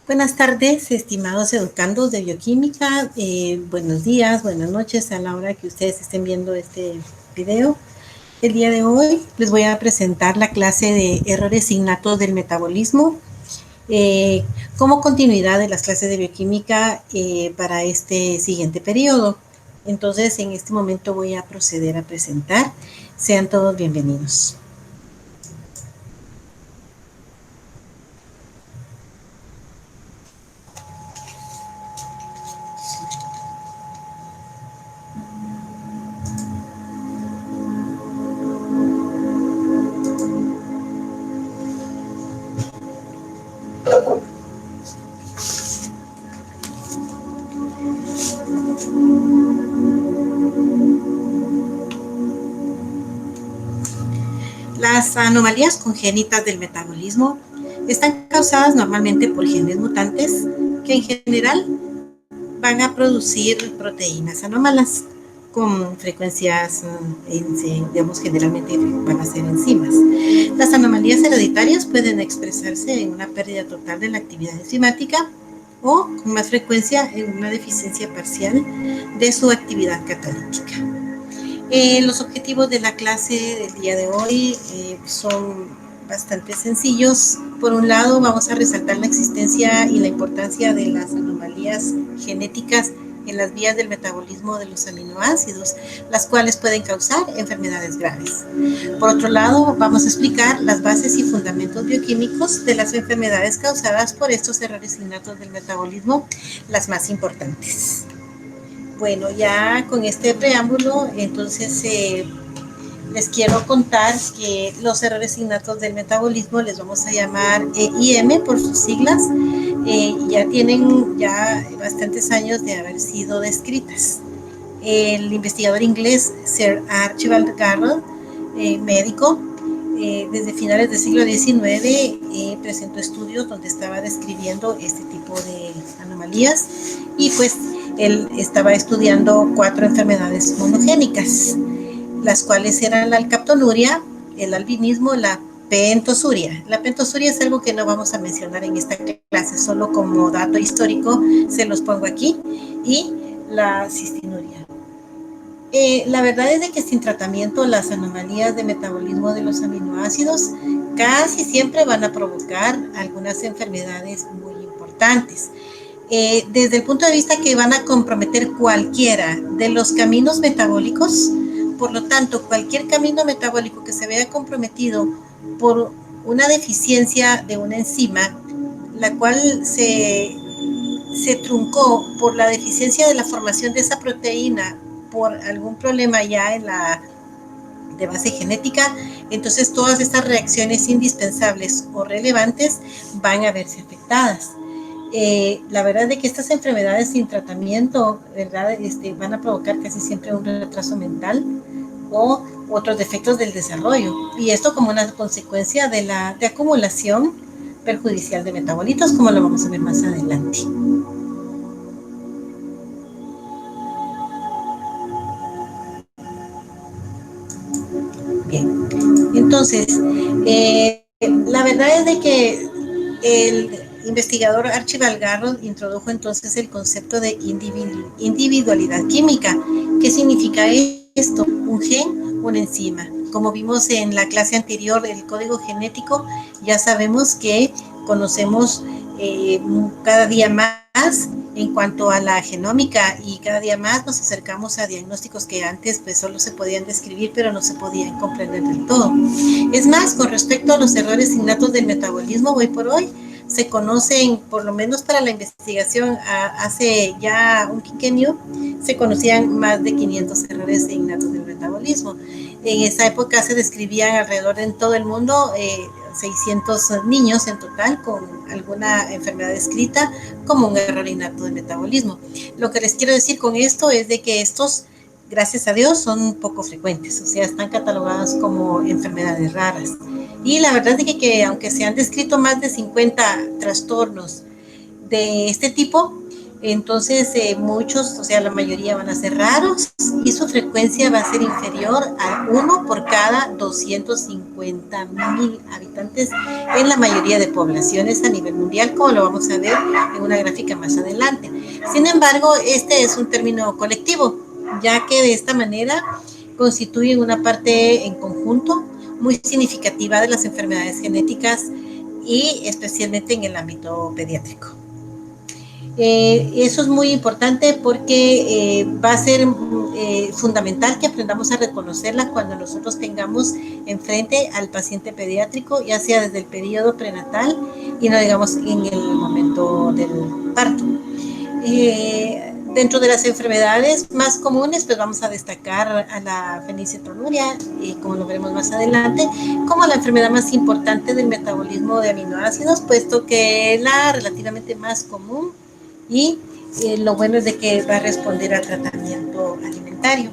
Buenas tardes, estimados educandos de bioquímica. Buenos días, buenas noches a la hora que ustedes estén viendo este video. El día de hoy les voy a presentar la clase de errores innatos del metabolismo como continuidad de las clases de bioquímica para este siguiente periodo. Entonces, en este momento voy a proceder a presentar. Sean todos bienvenidos. Las anomalías congénitas del metabolismo están causadas normalmente por genes mutantes que en general van a producir proteínas anómalas con frecuencias, digamos, generalmente van a ser enzimas. Las anomalías hereditarias pueden expresarse en una pérdida total de la actividad enzimática o, con más frecuencia, en una deficiencia parcial de su actividad catalítica. Los objetivos de la clase del día de hoy son bastante sencillos. Por un lado, vamos a resaltar la existencia y la importancia de las anomalías genéticas en las vías del metabolismo de los aminoácidos, las cuales pueden causar enfermedades graves. Por otro lado, vamos a explicar las bases y fundamentos bioquímicos de las enfermedades causadas por estos errores innatos del metabolismo, las más importantes. Bueno, ya con este preámbulo, entonces les quiero contar que los errores innatos del metabolismo les vamos a llamar EIM por sus siglas. Ya tienen bastantes años de haber sido descritas. El investigador inglés Sir Archibald Garrod, médico, desde finales del siglo XIX presentó estudios donde estaba describiendo este tipo de anomalías y pues él estaba estudiando 4 enfermedades monogénicas, las cuales eran la alcaptonuria, el albinismo, la pentosuria. La pentosuria es algo que no vamos a mencionar en esta clase, solo como dato histórico se los pongo aquí, y la cistinuria. La verdad es de que sin tratamiento las anomalías de metabolismo de los aminoácidos casi siempre van a provocar algunas enfermedades muy importantes. Desde el punto de vista que van a comprometer cualquiera de los caminos metabólicos, por lo tanto, cualquier camino metabólico que se vea comprometido por una deficiencia de una enzima, la cual se truncó por la deficiencia de la formación de esa proteína por algún problema ya en la de base genética, entonces todas estas reacciones indispensables o relevantes van a verse afectadas. La verdad es que estas enfermedades sin tratamiento, ¿verdad? Van a provocar casi siempre un retraso mental o otros defectos del desarrollo, y esto como una consecuencia de la acumulación perjudicial de metabolitos, como lo vamos a ver más adelante. Bien, entonces, la verdad es de que el investigador Archibald Garrod introdujo entonces el concepto de individualidad química. ¿Qué significa esto? Un gen, una enzima. Como vimos en la clase anterior, el código genético, ya sabemos que conocemos cada día más en cuanto a la genómica, y cada día más nos acercamos a diagnósticos que antes pues solo se podían describir pero no se podían comprender del todo. Es más, con respecto a los errores innatos del metabolismo, hoy por hoy se conocen, por lo menos para la investigación hace ya un quinquenio, se conocían más de 500 errores innatos del metabolismo. En esa época se describían alrededor en todo el mundo 600 niños en total con alguna enfermedad descrita como un error innato del metabolismo. Lo que les quiero decir con esto es de que estos, gracias a Dios, son poco frecuentes, o sea, están catalogadas como enfermedades raras. Y la verdad es que aunque se han descrito más de 50 trastornos de este tipo, Entonces, muchos, o sea, la mayoría van a ser raros y su frecuencia va a ser inferior a 1 por cada 250.000 habitantes en la mayoría de poblaciones a nivel mundial, como lo vamos a ver en una gráfica más adelante. Sin embargo, este es un término colectivo, ya que de esta manera constituyen una parte en conjunto muy significativa de las enfermedades genéticas y especialmente en el ámbito pediátrico. Eso es muy importante porque va a ser fundamental que aprendamos a reconocerla cuando nosotros tengamos enfrente al paciente pediátrico, ya sea desde el periodo prenatal y no digamos en el momento del parto. Dentro de las enfermedades más comunes, pues vamos a destacar a la fenilcetonuria, como lo veremos más adelante, como la enfermedad más importante del metabolismo de aminoácidos, puesto que es la relativamente más común y lo bueno es de que va a responder al tratamiento alimentario.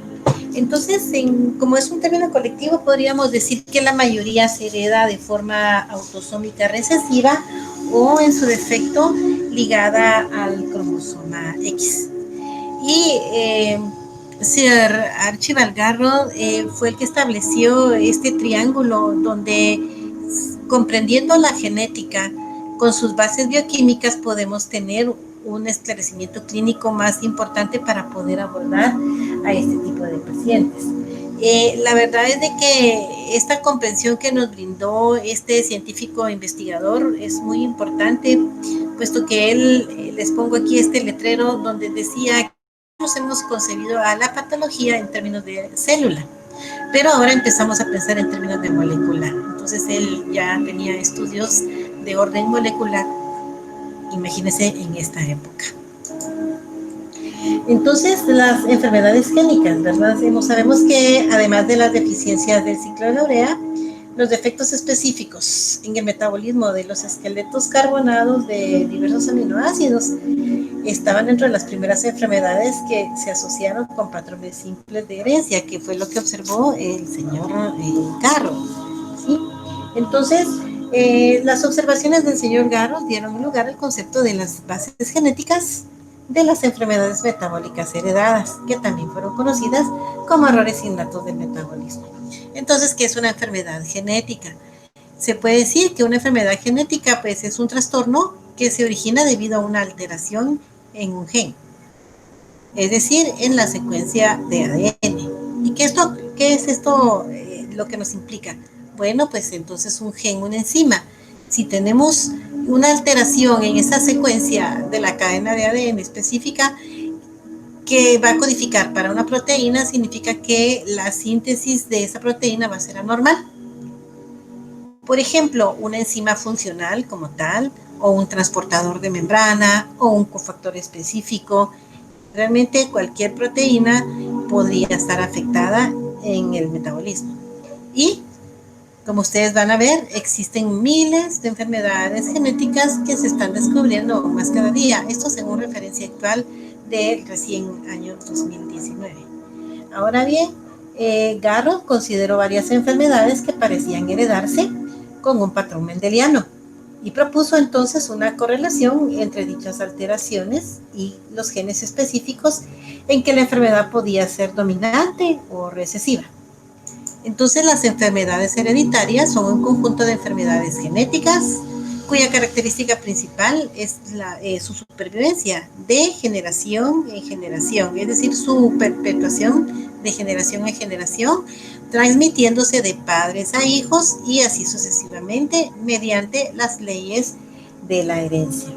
Entonces, como es un término colectivo, podríamos decir que la mayoría se hereda de forma autosómica recesiva o en su defecto ligada al cromosoma X. Y Sir Archibald Garrod fue el que estableció este triángulo donde, comprendiendo la genética con sus bases bioquímicas, podemos tener un esclarecimiento clínico más importante para poder abordar a este tipo de pacientes. La verdad es de que esta comprensión que nos brindó este científico investigador es muy importante, puesto que él, les pongo aquí este letrero donde decía que nos hemos concebido a la patología en términos de célula, pero ahora empezamos a pensar en términos de molécula. Entonces él ya tenía estudios de orden molecular, imagínense en esta época. Entonces, las enfermedades génicas, ¿verdad? Sabemos que además de las deficiencias del ciclo de la urea, los defectos específicos en el metabolismo de los esqueletos carbonados de diversos aminoácidos estaban dentro de las primeras enfermedades que se asociaron con patrones simples de herencia, que fue lo que observó el señor Garrod, ¿sí? Entonces, las observaciones del señor Garrod dieron lugar al concepto de las bases genéticas de las enfermedades metabólicas heredadas, que también fueron conocidas como errores innatos del metabolismo. Entonces, ¿qué es una enfermedad genética? Se puede decir que una enfermedad genética pues, es un trastorno que se origina debido a una alteración en un gen, es decir, en la secuencia de ADN. ¿Y qué es esto lo que nos implica? Bueno, pues entonces un gen, una enzima. Si tenemos una alteración en esa secuencia de la cadena de ADN específica que va a codificar para una proteína, significa que la síntesis de esa proteína va a ser anormal. Por ejemplo, una enzima funcional como tal, o un transportador de membrana, o un cofactor específico. Realmente cualquier proteína podría estar afectada en el metabolismo. Y como ustedes van a ver, existen miles de enfermedades genéticas que se están descubriendo más cada día. Esto según referencia actual del recién año 2019. Ahora bien, Garrod consideró varias enfermedades que parecían heredarse con un patrón mendeliano y propuso entonces una correlación entre dichas alteraciones y los genes específicos en que la enfermedad podía ser dominante o recesiva. Entonces, las enfermedades hereditarias son un conjunto de enfermedades genéticas cuya característica principal es su supervivencia de generación en generación, es decir, su perpetuación de generación en generación, transmitiéndose de padres a hijos y así sucesivamente mediante las leyes de la herencia.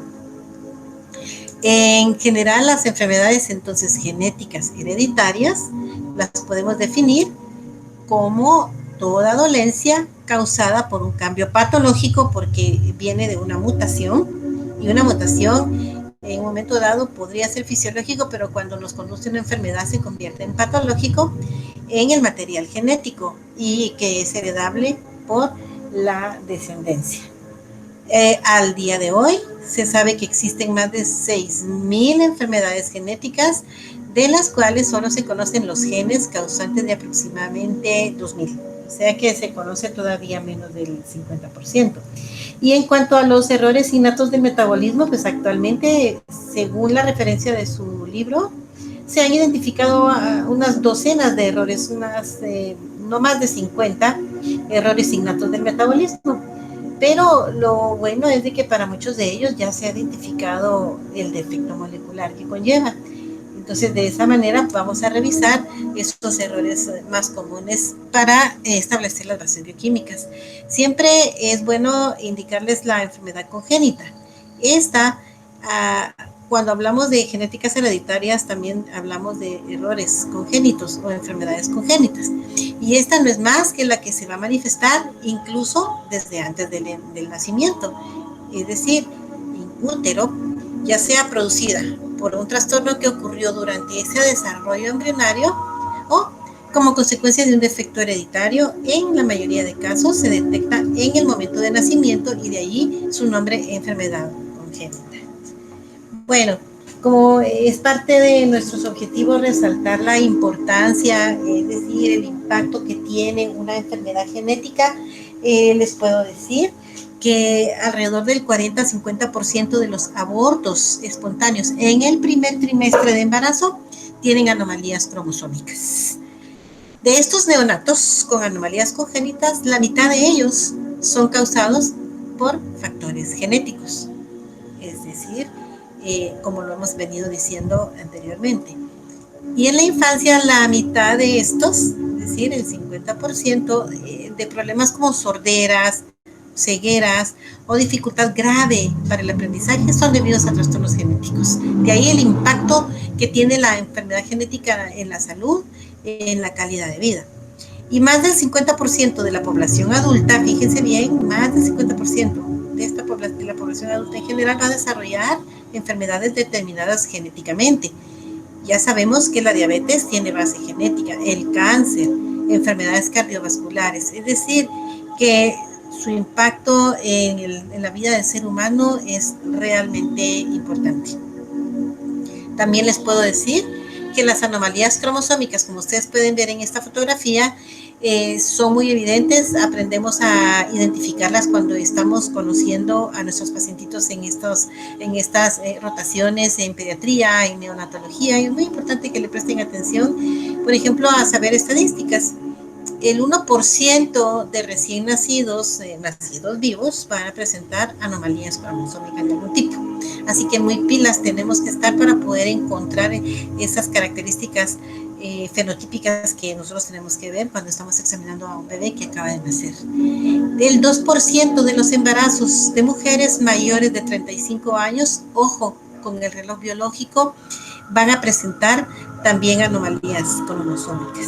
En general, las enfermedades entonces genéticas hereditarias las podemos definir como toda dolencia causada por un cambio patológico porque viene de una mutación, y una mutación en un momento dado podría ser fisiológico, pero cuando nos conduce una enfermedad se convierte en patológico en el material genético y que es heredable por la descendencia. Al día de hoy se sabe que existen más de 6.000 enfermedades genéticas, de las cuales solo se conocen los genes causantes de aproximadamente 2.000, o sea que se conoce todavía menos del 50%. Y en cuanto a los errores innatos del metabolismo, pues actualmente, según la referencia de su libro, se han identificado unas docenas de errores, no más de 50 errores innatos del metabolismo. Pero lo bueno es de que para muchos de ellos ya se ha identificado el defecto molecular que conlleva. Entonces, de esa manera vamos a revisar estos errores más comunes para establecer las bases bioquímicas. Siempre es bueno indicarles la enfermedad congénita. Esta, cuando hablamos de genéticas hereditarias, también hablamos de errores congénitos o enfermedades congénitas. Y esta no es más que la que se va a manifestar incluso desde antes del nacimiento. Es decir, en útero, ya sea producida por un trastorno que ocurrió durante ese desarrollo embrionario o como consecuencia de un defecto hereditario. En la mayoría de casos se detecta en el momento de nacimiento y de allí su nombre, enfermedad congénita. Bueno, como es parte de nuestros objetivos resaltar la importancia, es decir, el impacto que tiene una enfermedad genética, les puedo decir que alrededor del 40-50% de los abortos espontáneos en el primer trimestre de embarazo tienen anomalías cromosómicas. De estos neonatos con anomalías congénitas, la mitad de ellos son causados por factores genéticos, es decir, como lo hemos venido diciendo anteriormente. Y en la infancia, la mitad de estos, es decir, el 50% de problemas como sorderas, cegueras o dificultad grave para el aprendizaje son debidos a trastornos genéticos. De ahí el impacto que tiene la enfermedad genética en la salud, en la calidad de vida. Y más del 50% de la población adulta, fíjense bien, más del 50% de la población adulta en general va a desarrollar enfermedades determinadas genéticamente. Ya sabemos que la diabetes tiene base genética, el cáncer, enfermedades cardiovasculares, es decir, que su impacto en la vida del ser humano es realmente importante. También les puedo decir que las anomalías cromosómicas, como ustedes pueden ver en esta fotografía, son muy evidentes. Aprendemos a identificarlas cuando estamos conociendo a nuestros pacientitos en estas rotaciones en pediatría, en neonatología. Y es muy importante que le presten atención, por ejemplo, a saber estadísticas. El 1% de recién nacidos vivos van a presentar anomalías cromosómicas de algún tipo. Así que muy pilas tenemos que estar para poder encontrar esas características fenotípicas que nosotros tenemos que ver cuando estamos examinando a un bebé que acaba de nacer. El 2% de los embarazos de mujeres mayores de 35 años, ojo con el reloj biológico, van a presentar también anomalías cromosómicas.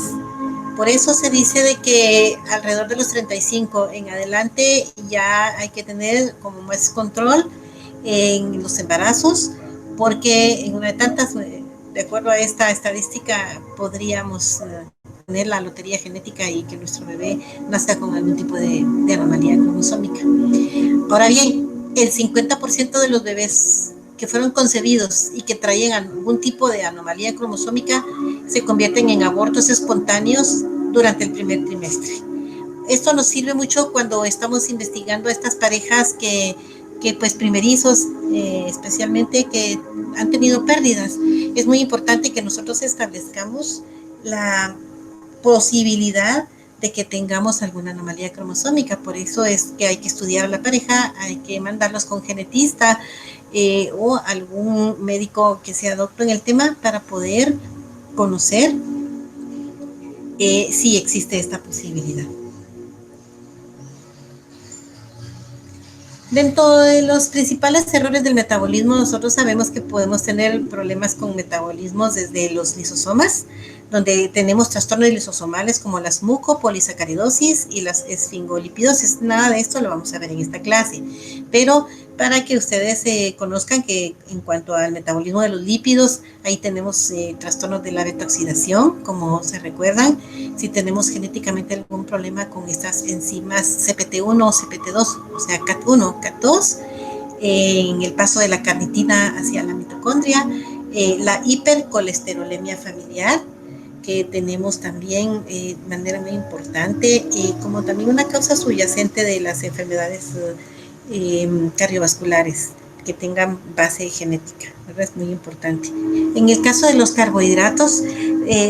Por eso se dice de que alrededor de los 35 en adelante ya hay que tener como más control en los embarazos, porque en una de tantas, de acuerdo a esta estadística, podríamos tener la lotería genética y que nuestro bebé nazca con algún tipo de anomalía cromosómica. Ahora bien, el 50% de los bebés que fueron concebidos y que traían algún tipo de anomalía cromosómica se convierten en abortos espontáneos durante el primer trimestre. Esto nos sirve mucho cuando estamos investigando a estas parejas que pues primerizos, especialmente que han tenido pérdidas. Es muy importante que nosotros establezcamos la posibilidad de que tengamos alguna anomalía cromosómica. Por eso es que hay que estudiar a la pareja, hay que mandarlos con genetista o algún médico que sea doctor en el tema para poder conocer si existe esta posibilidad. Dentro de los principales errores del metabolismo, nosotros sabemos que podemos tener problemas con metabolismos desde los lisosomas, donde tenemos trastornos lisosomales como las mucopolisacaridosis y las esfingolipidosis. Nada de esto lo vamos a ver en esta clase, pero para que ustedes conozcan que en cuanto al metabolismo de los lípidos, ahí tenemos trastornos de la beta-oxidación, como se recuerdan, si tenemos genéticamente algún problema con estas enzimas CPT1 o CPT2, o sea, CAT1, CAT2, en el paso de la carnitina hacia la mitocondria, la hipercolesterolemia familiar, que tenemos también de manera muy importante, como también una causa subyacente de las enfermedades cardiovasculares que tengan base genética, ¿verdad? Es muy importante. En el caso de los carbohidratos,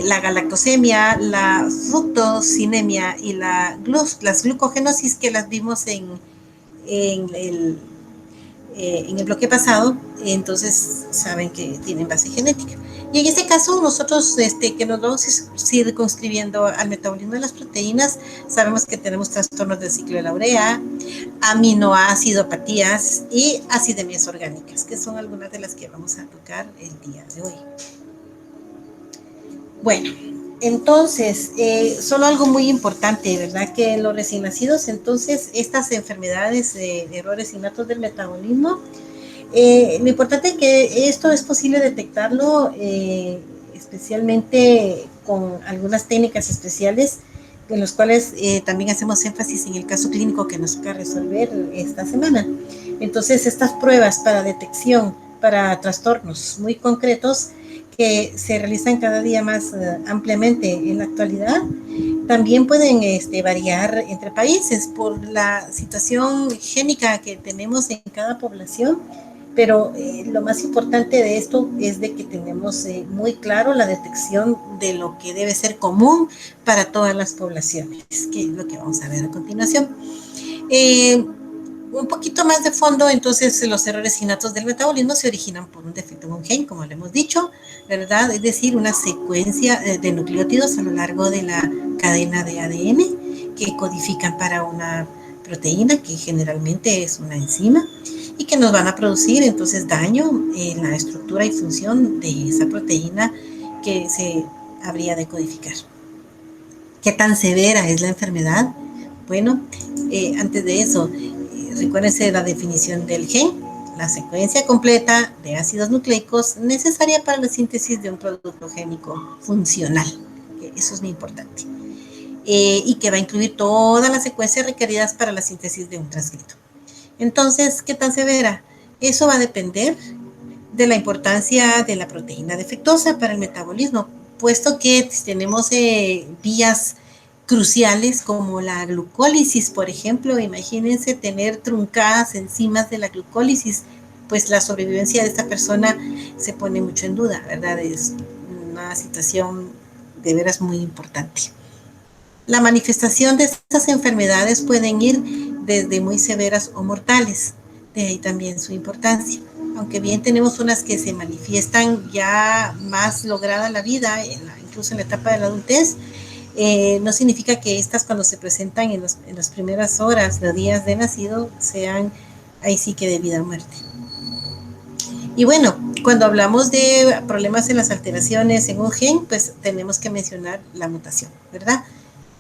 la galactosemia, la fructosinemia y las glucogenosis que las vimos en el en el bloque pasado, entonces saben que tienen base genética. Y en este caso, nosotros que nos vamos circunscribiendo al metabolismo de las proteínas, sabemos que tenemos trastornos del ciclo de la urea, aminoacidopatías y acidemias orgánicas, que son algunas de las que vamos a tocar el día de hoy. Bueno, entonces, solo algo muy importante, ¿verdad? Que en los recién nacidos, entonces, estas enfermedades de errores innatos del metabolismo, lo importante es que esto es posible detectarlo, especialmente con algunas técnicas especiales, en los cuales también hacemos énfasis en el caso clínico que nos toca resolver esta semana. Entonces, estas pruebas para detección, para trastornos muy concretos, que se realizan cada día más ampliamente en la actualidad, también pueden variar entre países por la situación génica que tenemos en cada población, pero lo más importante de esto es de que tenemos muy claro la detección de lo que debe ser común para todas las poblaciones, que es lo que vamos a ver a continuación. Un poquito más de fondo, entonces los errores innatos del metabolismo se originan por un defecto en un gen, como le hemos dicho, ¿verdad? Es decir, una secuencia de nucleótidos a lo largo de la cadena de ADN que codifican para una proteína, que generalmente es una enzima, y que nos van a producir entonces daño en la estructura y función de esa proteína que se habría de codificar. ¿Qué tan severa es la enfermedad? Bueno, antes de eso, recuérdense la definición del gen, la secuencia completa de ácidos nucleicos necesaria para la síntesis de un producto génico funcional. Eso es muy importante. Y que va a incluir todas las secuencias requeridas para la síntesis de un transcrito. Entonces, ¿qué tan severa? Eso va a depender de la importancia de la proteína defectuosa para el metabolismo, puesto que tenemos vías cruciales como la glucólisis, por ejemplo. Imagínense tener truncadas enzimas de la glucólisis, pues la sobrevivencia de esta persona se pone mucho en duda, ¿verdad? Es una situación de veras muy importante. La manifestación de estas enfermedades pueden ir desde muy severas o mortales, de ahí también su importancia. Aunque bien tenemos unas que se manifiestan ya más lograda la vida, incluso en la etapa de la adultez, no significa que estas cuando se presentan en las primeras horas, los días de nacido, sean ahí sí que de vida o muerte. Y bueno, cuando hablamos de problemas en las alteraciones en un gen, pues tenemos que mencionar la mutación, ¿verdad?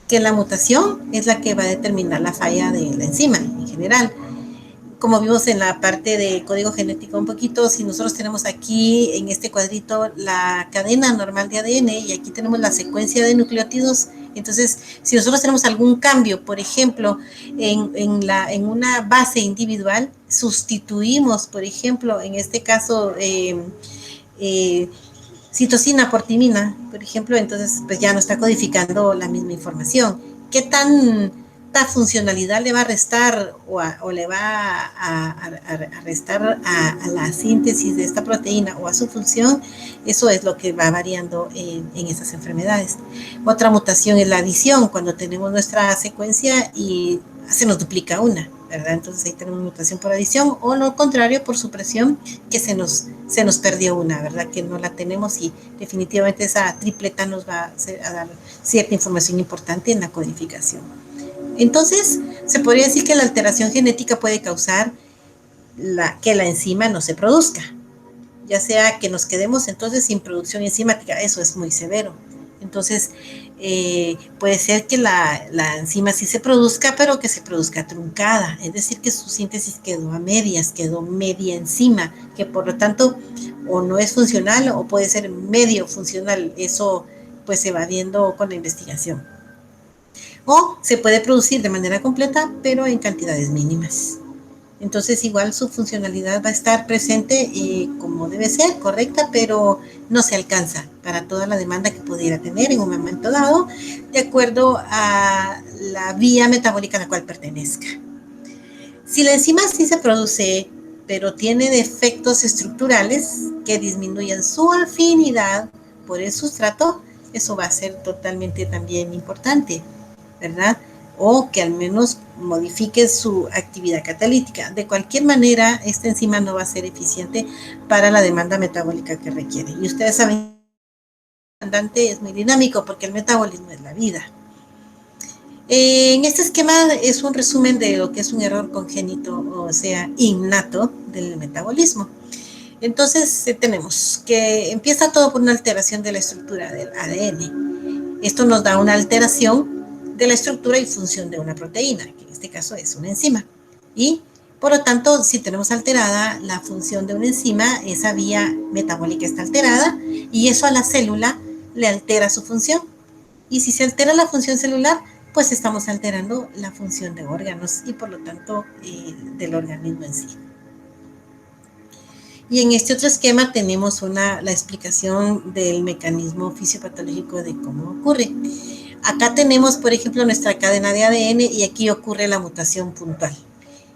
Que la mutación es la que va a determinar la falla de la enzima en general. Como vimos en la parte de código genético un poquito, si nosotros tenemos aquí en este cuadrito la cadena normal de ADN y aquí tenemos la secuencia de nucleótidos, entonces si nosotros tenemos algún cambio, por ejemplo, en una base individual, sustituimos, por ejemplo, en este caso, citosina por timina, por ejemplo, entonces pues ya no está codificando la misma información. ¿Qué tanta funcionalidad le va a restar o le va a restar a la síntesis de esta proteína o a su función? Eso es lo que va variando en esas enfermedades. Otra mutación es la adición, cuando tenemos nuestra secuencia y se nos duplica una, ¿verdad? Entonces ahí tenemos mutación por adición, o lo contrario, por supresión, que se nos perdió una, ¿verdad? Que no la tenemos y definitivamente esa tripleta nos va a dar cierta información importante en la codificación. Entonces, se podría decir que la alteración genética puede causar que la enzima no se produzca, ya sea que nos quedemos entonces sin producción enzimática, eso es muy severo. Entonces, puede ser que la enzima sí se produzca, pero que se produzca truncada, es decir, que su síntesis quedó a medias, quedó media enzima, que por lo tanto o no es funcional o puede ser medio funcional, eso pues se va viendo con la investigación. O se puede producir de manera completa, pero en cantidades mínimas. Entonces igual su funcionalidad va a estar presente como debe ser, correcta, pero no se alcanza para toda la demanda que pudiera tener en un momento dado, de acuerdo a la vía metabólica a la cual pertenezca. Si la enzima sí se produce, pero tiene defectos estructurales que disminuyen su afinidad por el sustrato, eso va a ser totalmente también importante, ¿verdad? O que al menos modifique su actividad catalítica. De cualquier manera, esta enzima no va a ser eficiente para la demanda metabólica que requiere. Y ustedes saben que el andante es muy dinámico porque el metabolismo es la vida. En este esquema es un resumen de lo que es un error congénito, o sea, innato del metabolismo. Entonces tenemos que empieza todo por una alteración de la estructura del ADN. Esto nos da una alteración de la estructura y función de una proteína, que en este caso es una enzima. Y por lo tanto, si tenemos alterada la función de una enzima, esa vía metabólica está alterada y eso a la célula le altera su función. Y si se altera la función celular, pues estamos alterando la función de órganos y por lo tanto del organismo en sí. Y en este otro esquema tenemos la explicación del mecanismo fisiopatológico de cómo ocurre. Acá tenemos, por ejemplo, nuestra cadena de ADN y aquí ocurre la mutación puntual.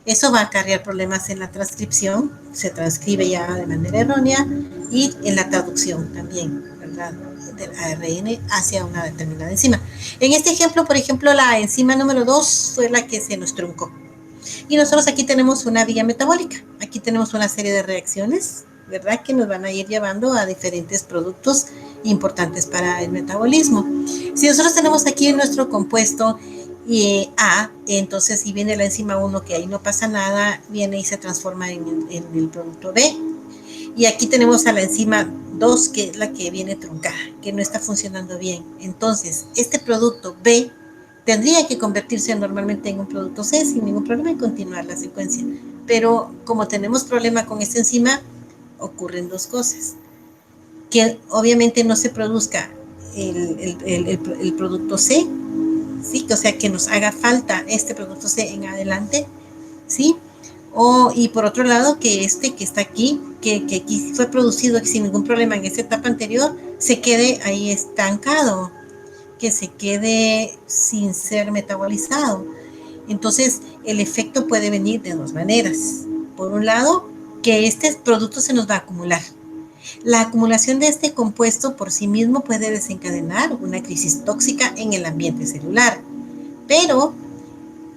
Eso va a acarrear problemas en la transcripción, se transcribe ya de manera errónea y en la traducción también, ¿verdad? Del ARN hacia una determinada enzima. En este ejemplo, por ejemplo, la enzima número 2 fue la que se nos truncó. Y nosotros aquí tenemos una vía metabólica. Aquí tenemos una serie de reacciones, ¿verdad? Que nos van a ir llevando a diferentes productos importantes para el metabolismo. Si nosotros tenemos aquí nuestro compuesto A, entonces si viene la enzima 1, que ahí no pasa nada, viene y se transforma en el producto B. Y aquí tenemos a la enzima 2, que es la que viene truncada, que no está funcionando bien. Entonces, este producto B tendría que convertirse normalmente en un producto C sin ningún problema y continuar la secuencia. Pero como tenemos problema con esta enzima, ocurren dos cosas. Que obviamente no se produzca el producto C, ¿sí? O sea, que nos haga falta este producto C en adelante, ¿sí? Y por otro lado, que que está aquí, que aquí fue producido sin ningún problema en esta etapa anterior, se quede ahí estancado, que se quede sin ser metabolizado. Entonces, el efecto puede venir de dos maneras. Por un lado, que este producto se nos va a acumular. La acumulación de este compuesto por sí mismo puede desencadenar una crisis tóxica en el ambiente celular, pero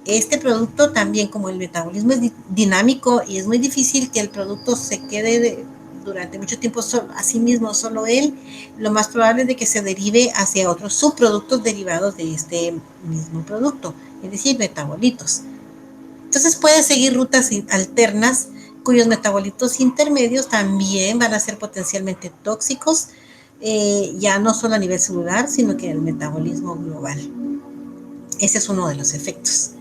este producto también, como el metabolismo es dinámico y es muy difícil que el producto se quede durante mucho tiempo a sí mismo, solo él, lo más probable es de que se derive hacia otros subproductos derivados de este mismo producto, es decir, metabolitos. Entonces puede seguir rutas alternas cuyos metabolitos intermedios también van a ser potencialmente tóxicos, ya no solo a nivel celular, sino que el metabolismo global. Ese es uno de los efectos.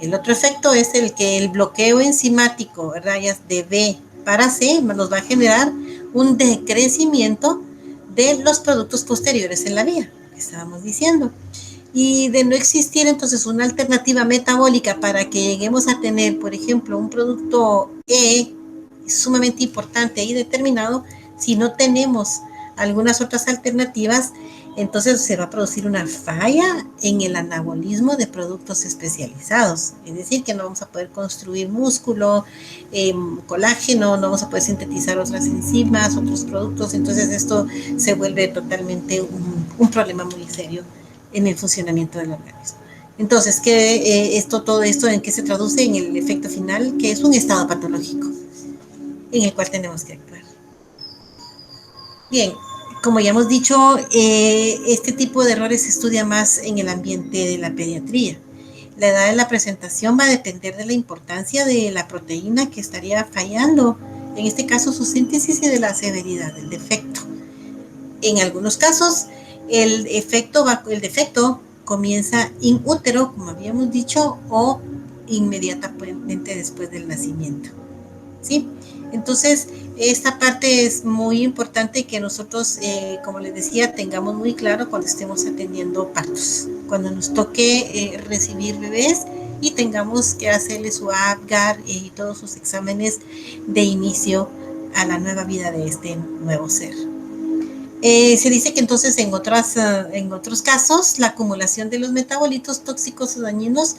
El otro efecto es el que el bloqueo enzimático, rayas de B para C, nos va a generar un decrecimiento de los productos posteriores en la vía, que estábamos diciendo. Y de no existir entonces una alternativa metabólica para que lleguemos a tener, por ejemplo, un producto E sumamente importante y determinado, si no tenemos algunas otras alternativas, entonces se va a producir una falla en el anabolismo de productos especializados. Es decir, que no vamos a poder construir músculo, colágeno, no vamos a poder sintetizar otras enzimas, otros productos. Entonces esto se vuelve totalmente un problema muy serio en el funcionamiento del organismo. Entonces, todo esto en qué se traduce en el efecto final, que es un estado patológico en el cual tenemos que actuar. Bien, como ya hemos dicho, este tipo de errores se estudia más en el ambiente de la pediatría. La edad de la presentación va a depender de la importancia de la proteína que estaría fallando, en este caso su síntesis y de la severidad del defecto. En algunos casos, el defecto comienza in útero, como habíamos dicho, o inmediatamente después del nacimiento, ¿sí? Entonces, esta parte es muy importante que nosotros, como les decía, tengamos muy claro cuando estemos atendiendo partos, cuando nos toque recibir bebés y tengamos que hacerle su APGAR y todos sus exámenes de inicio a la nueva vida de este nuevo ser. Se dice que entonces en otros casos la acumulación de los metabolitos tóxicos o dañinos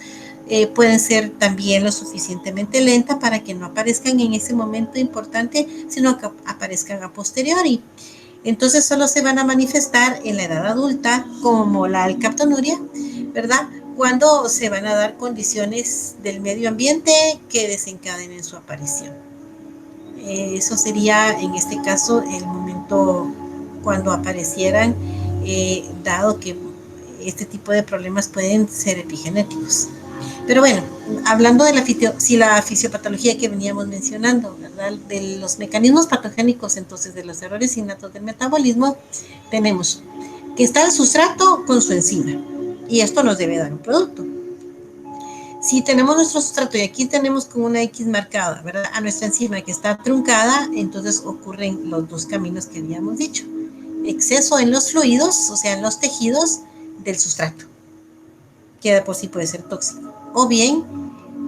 pueden ser también lo suficientemente lenta para que no aparezcan en ese momento importante, sino que aparezcan a posteriori. Entonces solo se van a manifestar en la edad adulta como la alcaptonuria, ¿verdad? Cuando se van a dar condiciones del medio ambiente que desencadenen su aparición. Eso sería en este caso el momento cuando aparecieran, dado que este tipo de problemas pueden ser epigenéticos. Pero bueno, hablando de la fisiopatología que veníamos mencionando, ¿verdad? De los mecanismos patogénicos, entonces, de los errores innatos del metabolismo, tenemos que está el sustrato con su enzima, y esto nos debe dar un producto. Si tenemos nuestro sustrato y aquí tenemos con una X marcada, ¿verdad? A nuestra enzima que está truncada, entonces ocurren los dos caminos que habíamos dicho. Exceso en los fluidos, o sea, en los tejidos del sustrato, que de por sí puede ser tóxico. O bien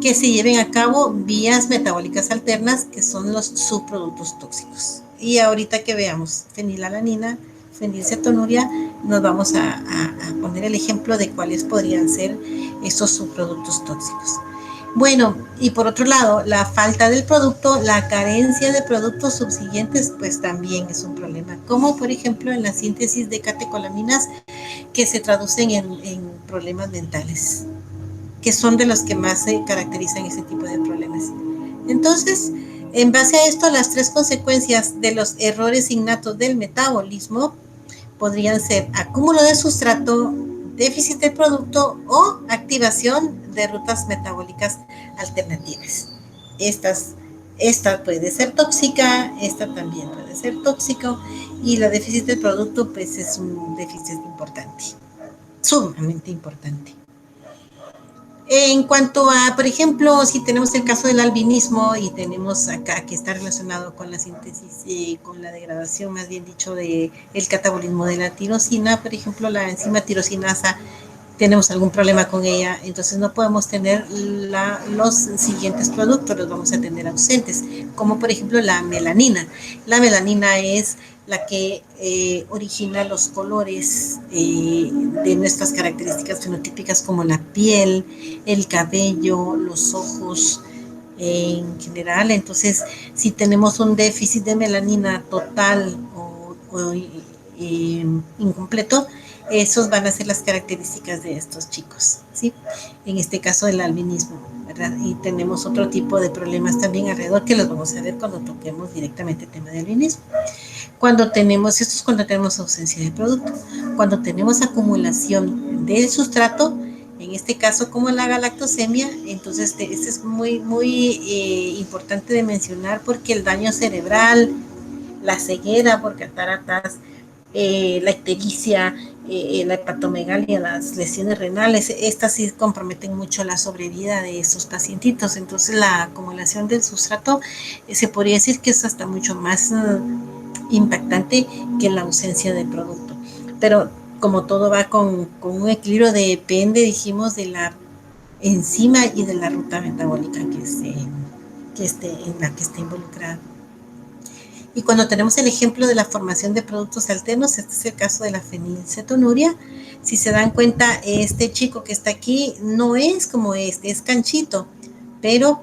que se lleven a cabo vías metabólicas alternas, que son los subproductos tóxicos. Y ahorita que veamos fenilalanina, fenilcetonuria, nos vamos a poner el ejemplo de cuáles podrían ser esos subproductos tóxicos. Bueno, y por otro lado, la falta del producto, la carencia de productos subsiguientes, pues también es un problema, como por ejemplo en la síntesis de catecolaminas, que se traducen en problemas mentales, que son de los que más se caracterizan ese tipo de problemas. Entonces, en base a esto, las tres consecuencias de los errores innatos del metabolismo podrían ser acúmulo de sustrato, déficit de producto o activación de rutas metabólicas alternativas. Esta puede ser tóxica, esta también puede ser tóxico, y la déficit del producto pues es un déficit importante, sumamente importante. En cuanto a, por ejemplo, si tenemos el caso del albinismo y tenemos acá que está relacionado con la síntesis, con la degradación, más bien dicho, del catabolismo de la tirosina, por ejemplo, la enzima tirosinasa, tenemos algún problema con ella, entonces no podemos tener los siguientes productos, los vamos a tener ausentes, como por ejemplo la melanina. La melanina es la que origina los colores de nuestras características fenotípicas, como la piel, el cabello, los ojos en general. Entonces, si tenemos un déficit de melanina total o incompleto, esos van a ser las características de estos chicos, ¿sí? En este caso el albinismo, ¿verdad? Y tenemos otro tipo de problemas también alrededor que los vamos a ver cuando toquemos directamente el tema del albinismo. Cuando tenemos ausencia de producto, cuando tenemos acumulación del sustrato, en este caso como la galactosemia, entonces este es muy, muy importante de mencionar, porque el daño cerebral, la ceguera por cataratas, la ictericia, la hepatomegalia, las lesiones renales, estas sí comprometen mucho la sobrevida de estos pacientitos. Entonces la acumulación del sustrato se podría decir que es hasta mucho más impactante que la ausencia del producto. Pero como todo va con un equilibrio, depende, dijimos, de la enzima y de la ruta metabólica en la que esté involucrada. Y cuando tenemos el ejemplo de la formación de productos alternos, este es el caso de la fenilcetonuria. Si se dan cuenta, este chico que está aquí no es como es canchito, pero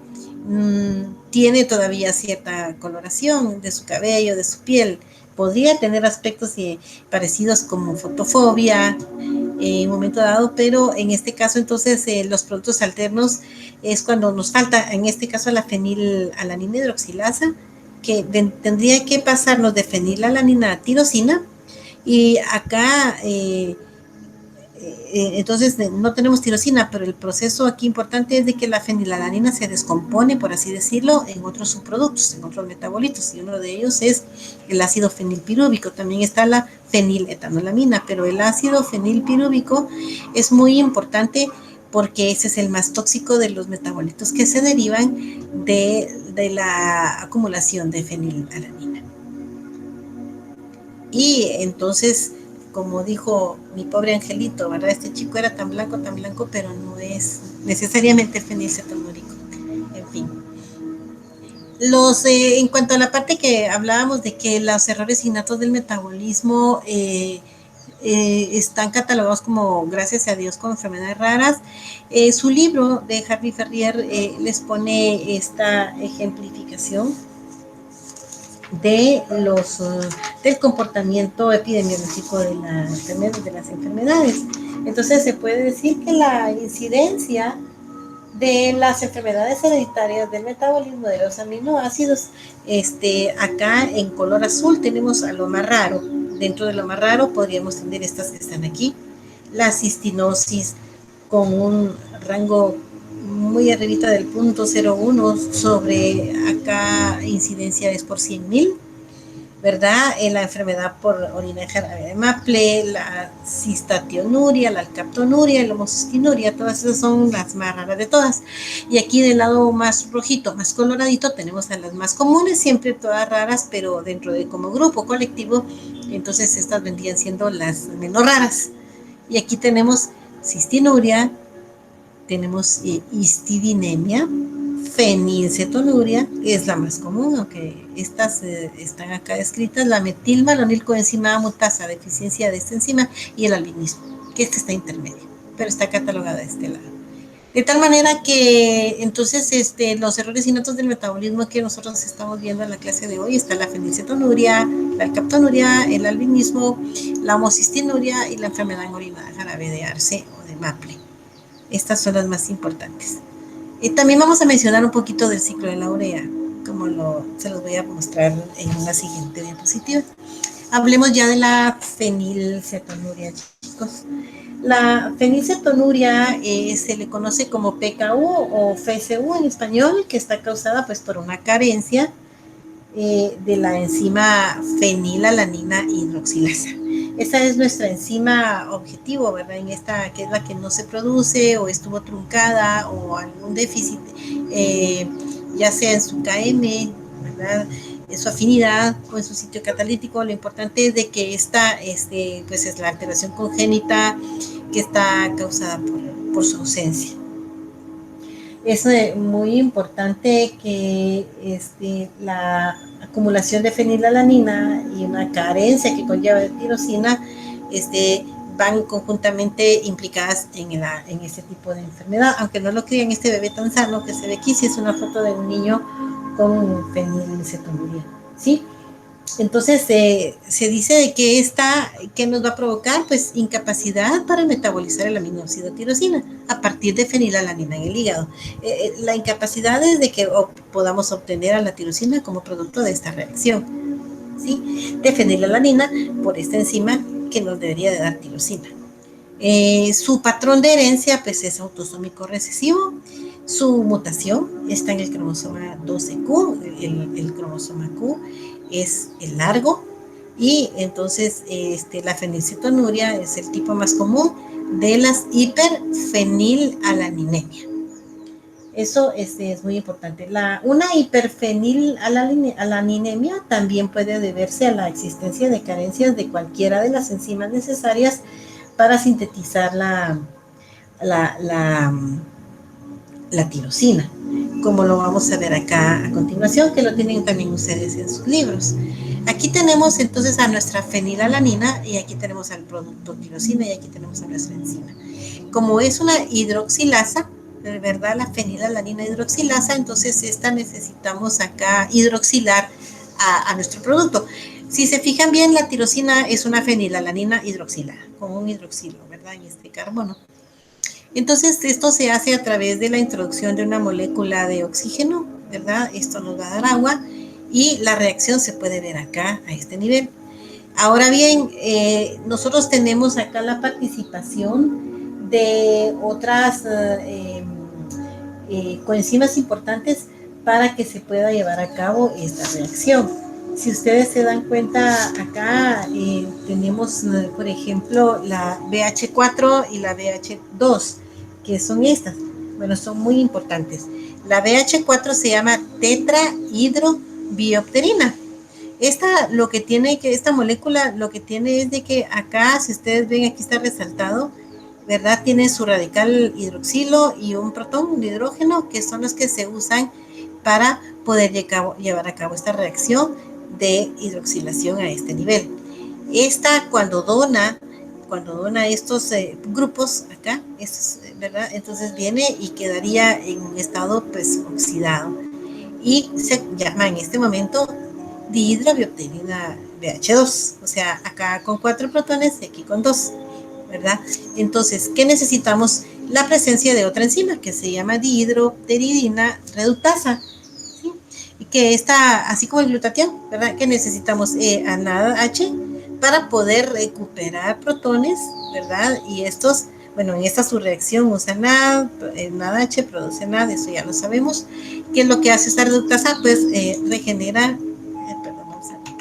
tiene todavía cierta coloración de su cabello, de su piel. Podría tener aspectos parecidos como fotofobia en un momento dado, pero en este caso entonces los productos alternos es cuando nos falta, en este caso, la fenilalanina hidroxilasa, que tendría que pasarnos de fenilalanina a tirosina, y acá entonces no tenemos tirosina, pero el proceso aquí importante es de que la fenilalanina se descompone, por así decirlo, en otros subproductos, en otros metabolitos, y uno de ellos es el ácido fenilpirúvico. También está la feniletanolamina, pero el ácido fenilpirúvico es muy importante porque ese es el más tóxico de los metabolitos que se derivan de la acumulación de fenilalanina. Y entonces, como dijo mi pobre angelito, ¿verdad? Este chico era tan blanco, pero no es necesariamente fenilcetonúrico. En fin. En cuanto a la parte que hablábamos de que los errores innatos del metabolismo están catalogados como, gracias a Dios, como enfermedades raras. Su libro de Harvey Ferrier les pone esta ejemplificación de del comportamiento epidemiológico de las enfermedades. Entonces se puede decir que la incidencia de las enfermedades hereditarias del metabolismo de los aminoácidos, acá en color azul tenemos a lo más raro. Dentro de lo más raro podríamos tener estas que están aquí, la cistinosis con un rango muy arribita del 0.01 sobre acá incidencia es por 100,000, ¿verdad? En la enfermedad por orina en jarabe de maple, la cistationuria, la alcaptonuria, la homocistinuria, todas esas son las más raras de todas. Y aquí del lado más rojito, más coloradito, tenemos a las más comunes, siempre todas raras, pero dentro de como grupo colectivo, entonces estas vendrían siendo las menos raras. Y aquí tenemos cistinuria, tenemos histidinemia, fenilcetonuria, es la más común, aunque estas están acá descritas, la metilmalonilcoenzima mutasa, deficiencia de esta enzima, y el albinismo, que está intermedio, pero está catalogada de este lado. De tal manera que entonces los errores innatos del metabolismo que nosotros estamos viendo en la clase de hoy está la fenilcetonuria, la alcaptonuria, el albinismo, la homocistinuria y la enfermedad en orina jarabe de arce o de maple. Estas son las más importantes. También vamos a mencionar un poquito del ciclo de la urea, como se los voy a mostrar en una siguiente diapositiva. Hablemos ya de la fenilcetonuria, chicos. La fenilcetonuria se le conoce como PKU o FCU en español, que está causada pues por una carencia de la enzima fenilalanina hidroxilasa. Esa es nuestra enzima objetivo, ¿verdad? En esta, que es la que no se produce o estuvo truncada o algún déficit, ya sea en su KM, ¿verdad? En su afinidad o en su sitio catalítico. Lo importante es de que esta, pues es la alteración congénita que está causada por su ausencia. Es muy importante que la acumulación de fenilalanina y una carencia que conlleva de tirosina van conjuntamente implicadas en este tipo de enfermedad, aunque no lo crean. Este bebé tan sano que se ve aquí, sí es una foto de un niño con fenilcetonuria, ¿sí? Entonces se dice de que ¿qué nos va a provocar? Pues incapacidad para metabolizar el aminoácido tirosina a partir de fenilalanina en el hígado. La incapacidad es de que podamos obtener a la tirosina como producto de esta reacción, ¿sí? De fenilalanina por esta enzima que nos debería de dar tirosina. Su patrón de herencia pues es autosómico recesivo. Su mutación está en el cromosoma 12Q, el cromosoma Q es el largo, y entonces la fenilcetonuria es el tipo más común de las hiperfenilalaninemias. Eso es muy importante. Una hiperfenilalaninemia también puede deberse a la existencia de carencias de cualquiera de las enzimas necesarias para sintetizar la tirosina, como lo vamos a ver acá a continuación, que lo tienen también ustedes en sus libros. Aquí tenemos entonces a nuestra fenilalanina y aquí tenemos al producto tirosina y aquí tenemos a nuestra enzima. Como es una hidroxilasa, ¿verdad? La fenilalanina hidroxilasa, entonces esta necesitamos acá hidroxilar a nuestro producto. Si se fijan bien, la tirosina es una fenilalanina hidroxilada, con un hidroxilo, ¿verdad? En este carbono. Entonces, esto se hace a través de la introducción de una molécula de oxígeno, ¿verdad? Esto nos va a dar agua y la reacción se puede ver acá, a este nivel. Ahora bien, nosotros tenemos acá la participación de otras coenzimas importantes para que se pueda llevar a cabo esta reacción. Si ustedes se dan cuenta, acá tenemos, por ejemplo, la BH4 y la BH2, que son estas. Bueno, son muy importantes. La BH4 se llama tetrahidrobiopterina. Esta molécula lo que tiene es de que acá, si ustedes ven, aquí está resaltado, ¿verdad? Tiene su radical hidroxilo y un protón de hidrógeno, que son los que se usan para poder llevar a cabo esta reacción de hidroxilación a este nivel. Esta, cuando dona cuando dona estos grupos acá, estos, ¿verdad? Entonces viene y quedaría en un estado pues oxidado y se llama en este momento dihidrobioptenina BH2, o sea, acá con 4 protones y aquí con 2, ¿verdad? Entonces, ¿qué necesitamos? La presencia de otra enzima que se llama dihidropteridina reductasa, ¿sí? Y que está, así como el glutatión, ¿verdad? Que necesitamos ANAD H para poder recuperar protones, ¿verdad? Y estos, bueno, en esta su reacción usa NAD, NAD H produce NAD, eso ya lo sabemos. ¿Qué es lo que hace esta reductasa? Pues regenera, perdón, vamos a ver,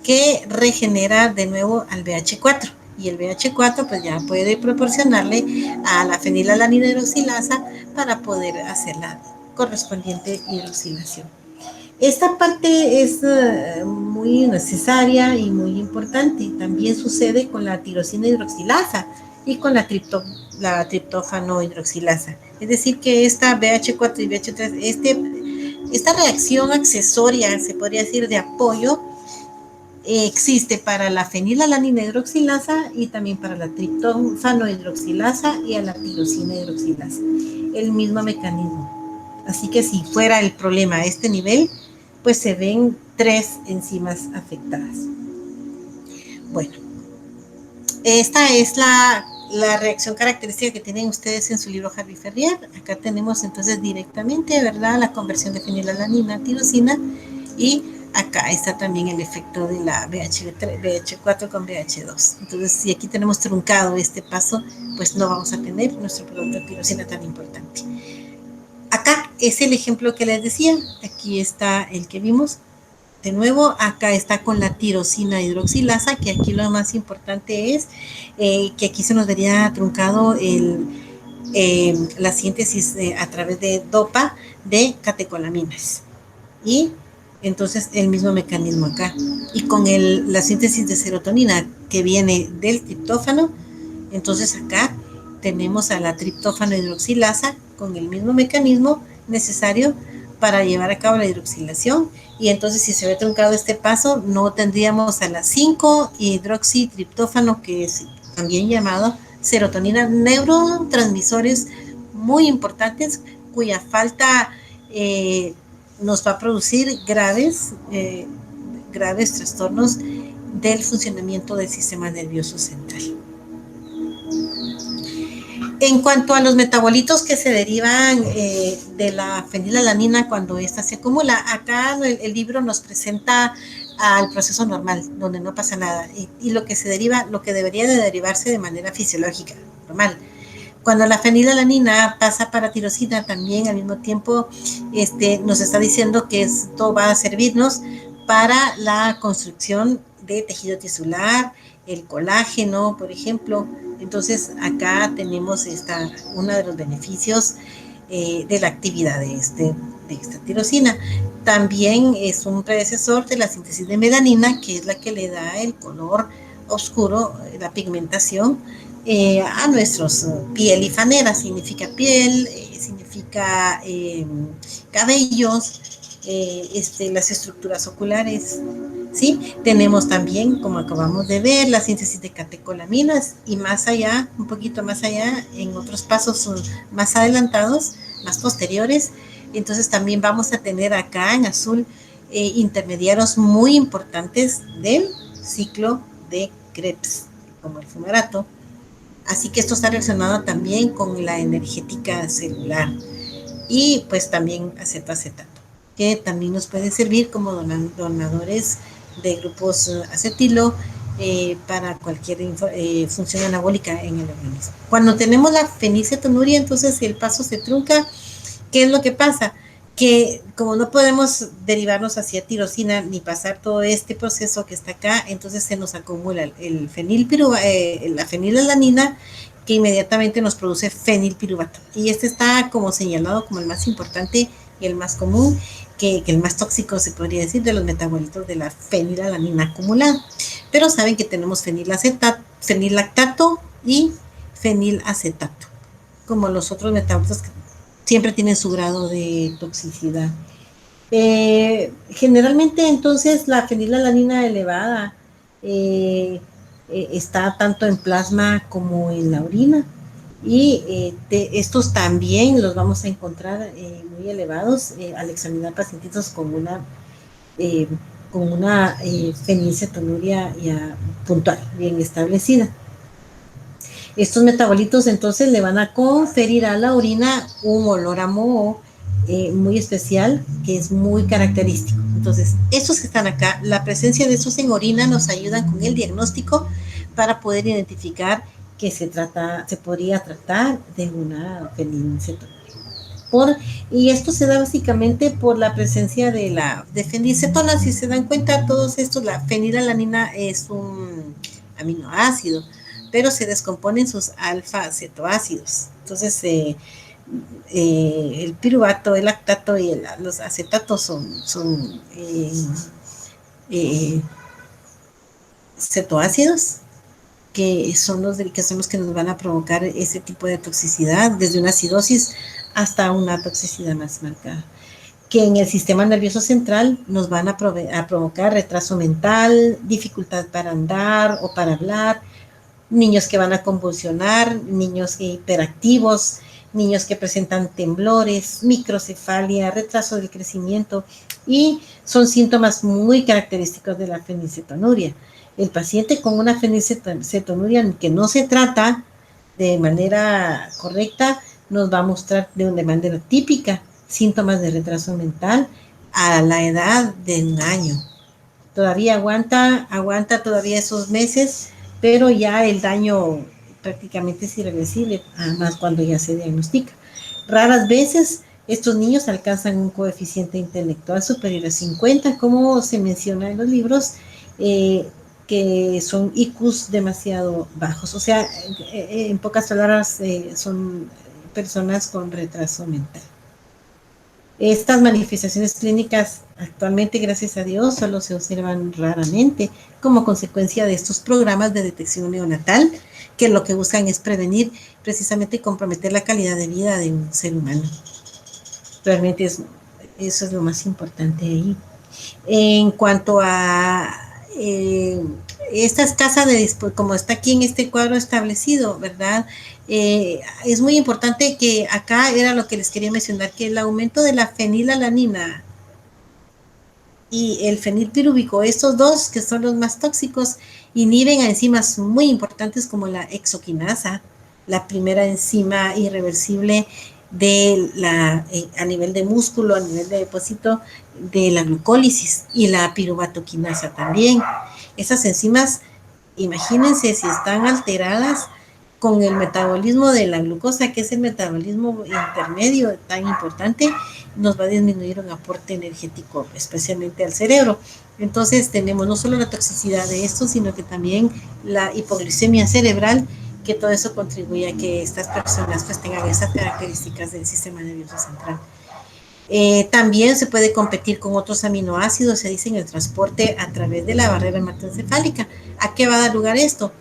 que regenera de nuevo al BH4 y el BH4 pues ya puede proporcionarle a la fenilalanina hidroxilasa para poder hacer la correspondiente hidroxilación. Esta parte es muy necesaria y muy importante. También sucede con la tirosina hidroxilasa y con la triptófano hidroxilasa. Es decir, que esta BH4 y BH3, esta reacción accesoria, se podría decir, de apoyo, existe para la fenilalanina hidroxilasa y también para la triptófano hidroxilasa y a la tirosina hidroxilasa. El mismo mecanismo. Así que si fuera el problema a este nivel, pues se ven 3 enzimas afectadas. Bueno, esta es la reacción característica que tienen ustedes en su libro Harvey Ferrier. Acá tenemos entonces directamente, ¿verdad?, la conversión de fenilalanina a tirosina y acá está también el efecto de la BH4 con BH2. Entonces, si aquí tenemos truncado este paso, pues no vamos a tener nuestro producto de tirosina tan importante. Acá es el ejemplo que les decía. Aquí está el que vimos. De nuevo, acá está con la tirosina hidroxilasa, que aquí lo más importante es que aquí se nos vería truncado la síntesis a través de DOPA de catecolaminas. Y entonces el mismo mecanismo acá. Y con la síntesis de serotonina que viene del triptófano, entonces acá tenemos a la triptófano hidroxilasa con el mismo mecanismo necesario para llevar a cabo la hidroxilación. Y entonces si se ve truncado este paso, no tendríamos a la 5-hidroxitriptófano, que es también llamado serotonina, neurotransmisores muy importantes cuya falta nos va a producir graves trastornos del funcionamiento del sistema nervioso central. En cuanto a los metabolitos que se derivan de la fenilalanina cuando ésta se acumula, acá el libro nos presenta al proceso normal, donde no pasa nada, y lo que se deriva, lo que debería de derivarse de manera fisiológica, normal. Cuando la fenilalanina pasa para tirosina, también al mismo tiempo nos está diciendo que esto va a servirnos para la construcción de tejido tisular, el colágeno, por ejemplo. Entonces, acá tenemos uno de los beneficios de la actividad de esta tirosina. También es un predecesor de la síntesis de melanina, que es la que le da el color oscuro, la pigmentación a nuestros piel y fanera. Significa piel, significa cabellos, las estructuras oculares, ¿sí? Tenemos también, como acabamos de ver, la síntesis de catecolaminas y más allá, un poquito más allá, en otros pasos más adelantados, más posteriores. Entonces también vamos a tener acá en azul intermediarios muy importantes del ciclo de Krebs, como el fumarato. Así que esto está relacionado también con la energética celular y pues también acetoacetato, que también nos puede servir como donadores de grupos acetilo para cualquier función anabólica en el organismo. Cuando tenemos la fenilcetonuria, entonces el paso se trunca. ¿Qué es lo que pasa? Que como no podemos derivarnos hacia tirosina ni pasar todo este proceso que está acá, entonces se nos acumula la fenilalanina, que inmediatamente nos produce fenilpiruvato. Y este está como señalado como el más importante y el más común, que el más tóxico, se podría decir, de los metabolitos de la fenilalanina acumulada. Pero saben que tenemos fenilactato y fenilacetato, como los otros metabolitos que siempre tienen su grado de toxicidad. Generalmente entonces la fenilalanina elevada está tanto en plasma como en la orina. Y estos también los vamos a encontrar muy elevados al examinar pacientitos eh, con una fenilcetonuria ya puntual, bien establecida. Estos metabolitos entonces le van a conferir a la orina un olor a moho muy especial que es muy característico. Entonces, estos que están acá, la presencia de estos en orina nos ayudan con el diagnóstico para poder identificar que se podría tratar de una fenilcetonuria. Y esto se da básicamente por la presencia de fenilcetona. Si se dan cuenta, todos estos, la fenilalanina es un aminoácido, pero se descompone en sus alfa-acetoácidos. Entonces, el piruvato, el lactato y los acetatos son eh, cetoácidos, que son los que nos van a provocar ese tipo de toxicidad, desde una acidosis hasta una toxicidad más marcada, que en el sistema nervioso central nos van a provocar retraso mental, dificultad para andar o para hablar, niños que van a convulsionar, niños hiperactivos, niños que presentan temblores, microcefalia, retraso del crecimiento, y son síntomas muy característicos de la fenilcetonuria. El paciente con una fenilcetonuria que no se trata de manera correcta nos va a mostrar de manera típica síntomas de retraso mental a la edad de un año. Todavía aguanta todavía esos meses, pero ya el daño prácticamente es irreversible, además cuando ya se diagnostica. Raras veces estos niños alcanzan un coeficiente intelectual superior a 50, como se menciona en los libros, que son IQs demasiado bajos. O sea, en pocas palabras, son personas con retraso mental. Estas manifestaciones clínicas actualmente, gracias a Dios, solo se observan raramente como consecuencia de estos programas de detección neonatal, que lo que buscan es prevenir, precisamente comprometer la calidad de vida de un ser humano. Realmente eso es lo más importante ahí. En cuanto a esta escasa como está aquí en este cuadro establecido, ¿verdad? Es muy importante que acá era lo que les quería mencionar, que el aumento de la fenilalanina y el fenilpirúvico, estos dos que son los más tóxicos, inhiben a enzimas muy importantes como la exoquinasa, la primera enzima irreversible a nivel de músculo, a nivel de depósito de la glucólisis, y la piruvatoquinasa también. Esas enzimas, imagínense si están alteradas con el metabolismo de la glucosa, que es el metabolismo intermedio tan importante, nos va a disminuir un aporte energético, especialmente al cerebro. Entonces tenemos no solo la toxicidad de esto, sino que también la hipoglicemia cerebral, que todo eso contribuye a que estas personas pues tengan esas características del sistema nervioso central. También se puede competir con otros aminoácidos, se dice, en el transporte a través de la barrera hematoencefálica. ¿A qué va a dar lugar esto?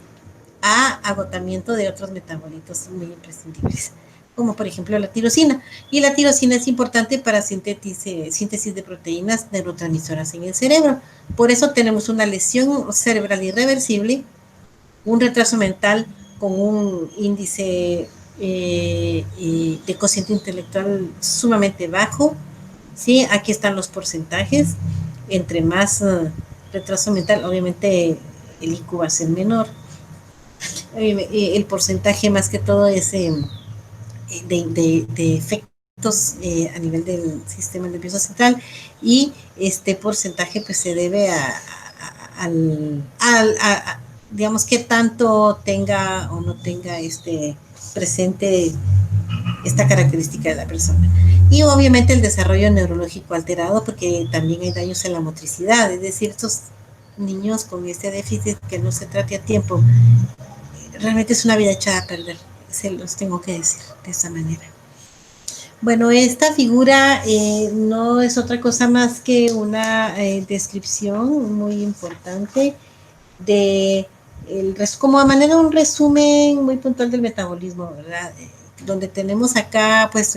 A agotamiento de otros metabolitos muy imprescindibles, como por ejemplo la tirosina. Y la tirosina es importante para síntesis de proteínas neurotransmisoras en el cerebro. Por eso tenemos una lesión cerebral irreversible, un retraso mental con un índice de cociente intelectual sumamente bajo. ¿Sí? Aquí están los porcentajes. Entre más retraso mental, obviamente el IQ va a ser menor. El porcentaje más que todo es de efectos a nivel del sistema nervioso central, y este porcentaje pues se debe a digamos que tanto tenga o no tenga presente esta característica de la persona. Y obviamente el desarrollo neurológico alterado, porque también hay daños en la motricidad, es decir, estos niños con este déficit que no se trate a tiempo, realmente es una vida echada a perder, se los tengo que decir de esa manera. Bueno, esta figura no es otra cosa más que una descripción muy importante como a manera de un resumen muy puntual del metabolismo, ¿verdad? Donde tenemos acá, pues,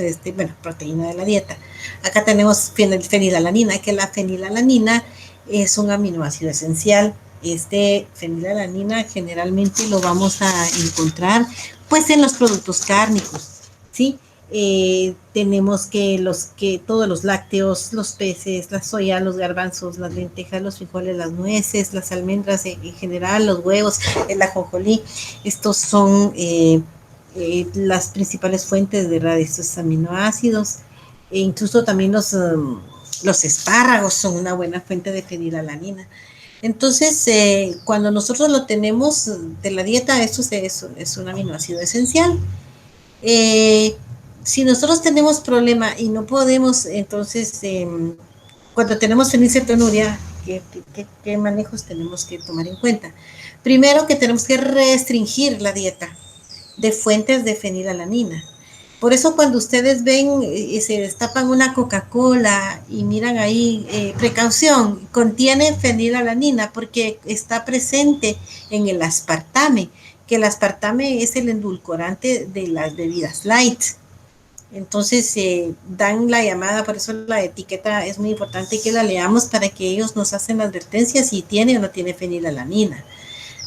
proteína de la dieta. Acá tenemos fenilalanina, que la fenilalanina es un aminoácido esencial Este fenilalanina generalmente lo vamos a encontrar pues en los productos cárnicos, ¿sí? Tenemos que todos los lácteos, los peces, la soya, los garbanzos, las lentejas, los frijoles, las nueces, las almendras en general, los huevos, el ajonjolí, estos son las principales fuentes de estos aminoácidos. E incluso también los espárragos son una buena fuente de fenilalanina. Entonces, cuando nosotros lo tenemos de la dieta, esto es un aminoácido esencial. Eh, si nosotros tenemos problema y no podemos, entonces, cuando tenemos fenilcetonuria, ¿qué manejos tenemos que tomar en cuenta? Primero que tenemos que restringir la dieta de fuentes de fenilalanina. Por eso cuando ustedes ven y se destapan una Coca-Cola y miran ahí, precaución, contiene fenilalanina porque está presente en el aspartame, que el aspartame es el endulcorante de las bebidas light. Entonces dan la llamada, por eso la etiqueta es muy importante que la leamos para que ellos nos hacen la advertencia si tiene o no tiene fenilalanina,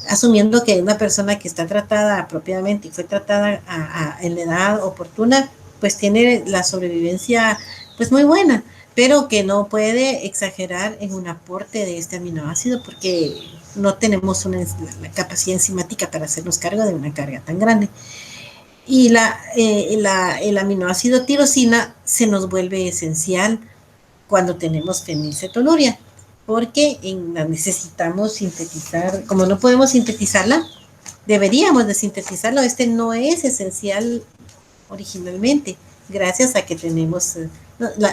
asumiendo que una persona que está tratada apropiadamente y fue tratada en la edad oportuna, pues tiene la sobrevivencia pues muy buena, pero que no puede exagerar en un aporte de este aminoácido porque no tenemos la capacidad enzimática para hacernos cargo de una carga tan grande. Y el aminoácido tirosina se nos vuelve esencial cuando tenemos fenilcetonuria, porque la necesitamos sintetizar. Como no podemos sintetizarla, deberíamos de sintetizarlo. Este no es esencial originalmente, gracias a que tenemos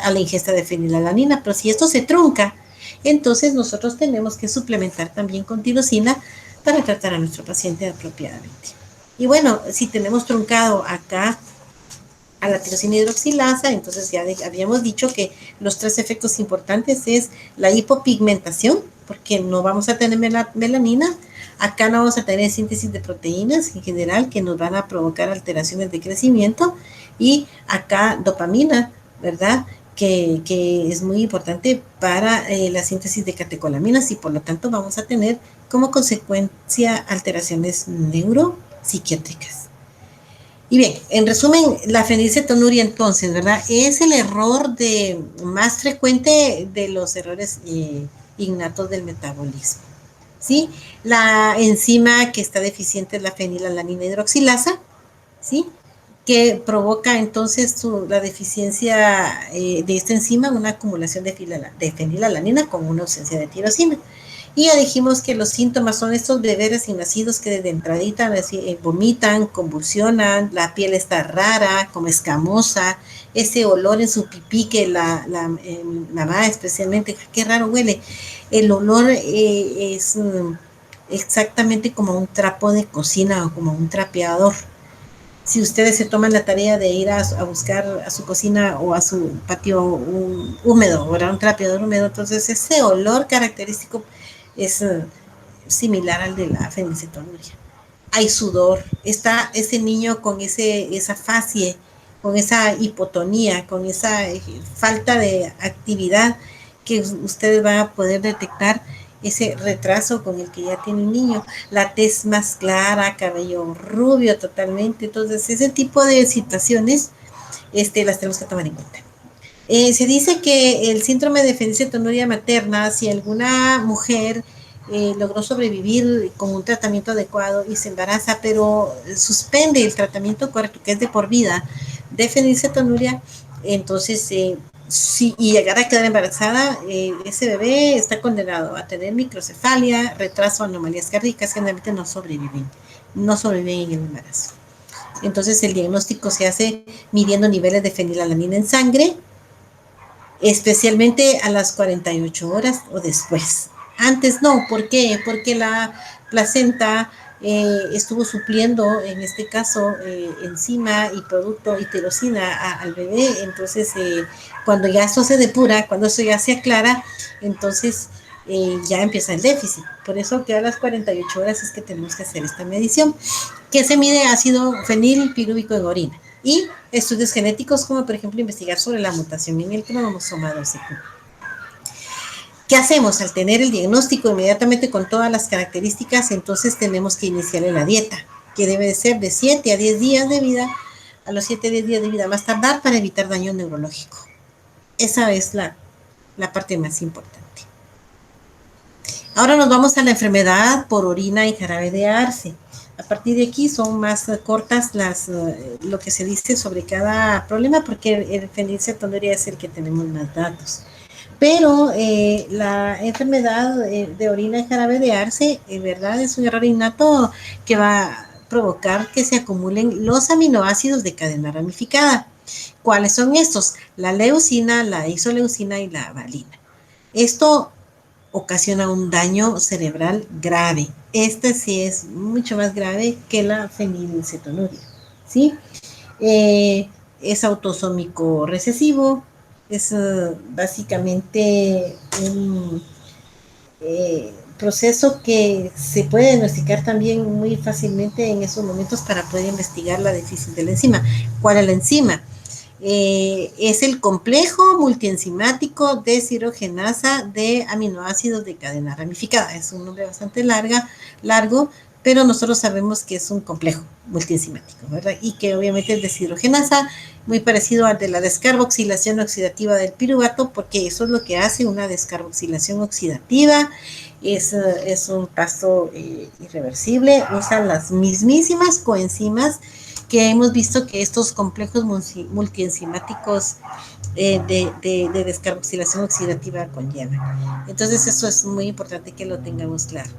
a la ingesta de fenilalanina, pero si esto se trunca, entonces nosotros tenemos que suplementar también con tirosina para tratar a nuestro paciente apropiadamente. Y bueno, si tenemos truncado acá a la tirosina hidroxilasa, entonces ya habíamos dicho que los tres efectos importantes es la hipopigmentación, porque no vamos a tener melanina, acá no vamos a tener síntesis de proteínas en general que nos van a provocar alteraciones de crecimiento, y acá dopamina, ¿verdad? Que es muy importante para la síntesis de catecolaminas, y por lo tanto vamos a tener como consecuencia alteraciones neuropsiquiátricas. Y bien, en resumen, la fenilcetonuria entonces, ¿verdad? Es el error más frecuente de los errores innatos del metabolismo, ¿sí? La enzima que está deficiente es la fenilalanina hidroxilasa, ¿sí? Que provoca entonces la deficiencia de esta enzima, una acumulación de fenilalanina con una ausencia de tirosina. Y ya dijimos que los síntomas son estos bebés recién nacidos que desde entradita vomitan, convulsionan, la piel está rara, como escamosa, ese olor en su pipí que la va especialmente, qué raro huele. El olor es exactamente como un trapo de cocina o como un trapeador. Si ustedes se toman la tarea de ir a buscar a su cocina o a su patio húmedo, ¿verdad? Un trapeador húmedo, entonces ese olor característico es similar al de la fenilcetonuria. Hay sudor, está ese niño con esa facie, con esa hipotonía, con esa falta de actividad, que ustedes van a poder detectar ese retraso con el que ya tiene un niño, la tez más clara, cabello rubio totalmente. Entonces ese tipo de situaciones las tenemos que tomar en cuenta. Se dice que el síndrome de fenilcetonuria materna, si alguna mujer logró sobrevivir con un tratamiento adecuado y se embaraza, pero suspende el tratamiento correcto, que es de por vida, de fenilcetonuria, entonces si llegara a quedar embarazada, ese bebé está condenado a tener microcefalia, retraso, anomalías cardíacas, generalmente no sobreviven en el embarazo. Entonces el diagnóstico se hace midiendo niveles de fenilalanina en sangre, especialmente a las 48 horas o después. Antes no, ¿por qué? Porque la placenta estuvo supliendo, en este caso, enzima y producto y tirosina al bebé. Entonces, cuando ya esto se depura, cuando esto ya se aclara, entonces ya empieza el déficit. Por eso que a las 48 horas es que tenemos que hacer esta medición, que se mide ácido fenilpirúvico en orina. Y estudios genéticos, como por ejemplo investigar sobre la mutación en el cromosoma 12Q. ¿Qué hacemos? Al tener el diagnóstico inmediatamente con todas las características, entonces tenemos que iniciarle la dieta, que debe de ser de 7 a 10 días de vida, a los 7 a 10 días de vida más tardar para evitar daño neurológico. Esa es la parte más importante. Ahora nos vamos a la enfermedad por orina y jarabe de arce. A partir de aquí son más cortas lo que se dice sobre cada problema, porque el fenilcetonúria es el que tenemos más datos. Pero la enfermedad de orina y jarabe de arce, en verdad, es un error innato que va a provocar que se acumulen los aminoácidos de cadena ramificada. ¿Cuáles son estos? La leucina, la isoleucina y la valina. Esto ocasiona un daño cerebral grave. Este sí es mucho más grave que la fenilcetonuria, ¿sí? Es autosómico recesivo, es básicamente un proceso que se puede diagnosticar también muy fácilmente en esos momentos para poder investigar la deficiencia de la enzima. ¿Cuál es la enzima? Es el complejo multienzimático deshidrogenasa de aminoácidos de cadena ramificada. Es un nombre bastante largo, pero nosotros sabemos que es un complejo multienzimático, ¿verdad? Y que obviamente es deshidrogenasa, muy parecido al de la descarboxilación oxidativa del piruvato, porque eso es lo que hace una descarboxilación oxidativa. Es un paso irreversible, usan las mismísimas coenzimas que hemos visto que estos complejos multienzimáticos de descarboxilación oxidativa conllevan. Entonces eso es muy importante que lo tengamos claro.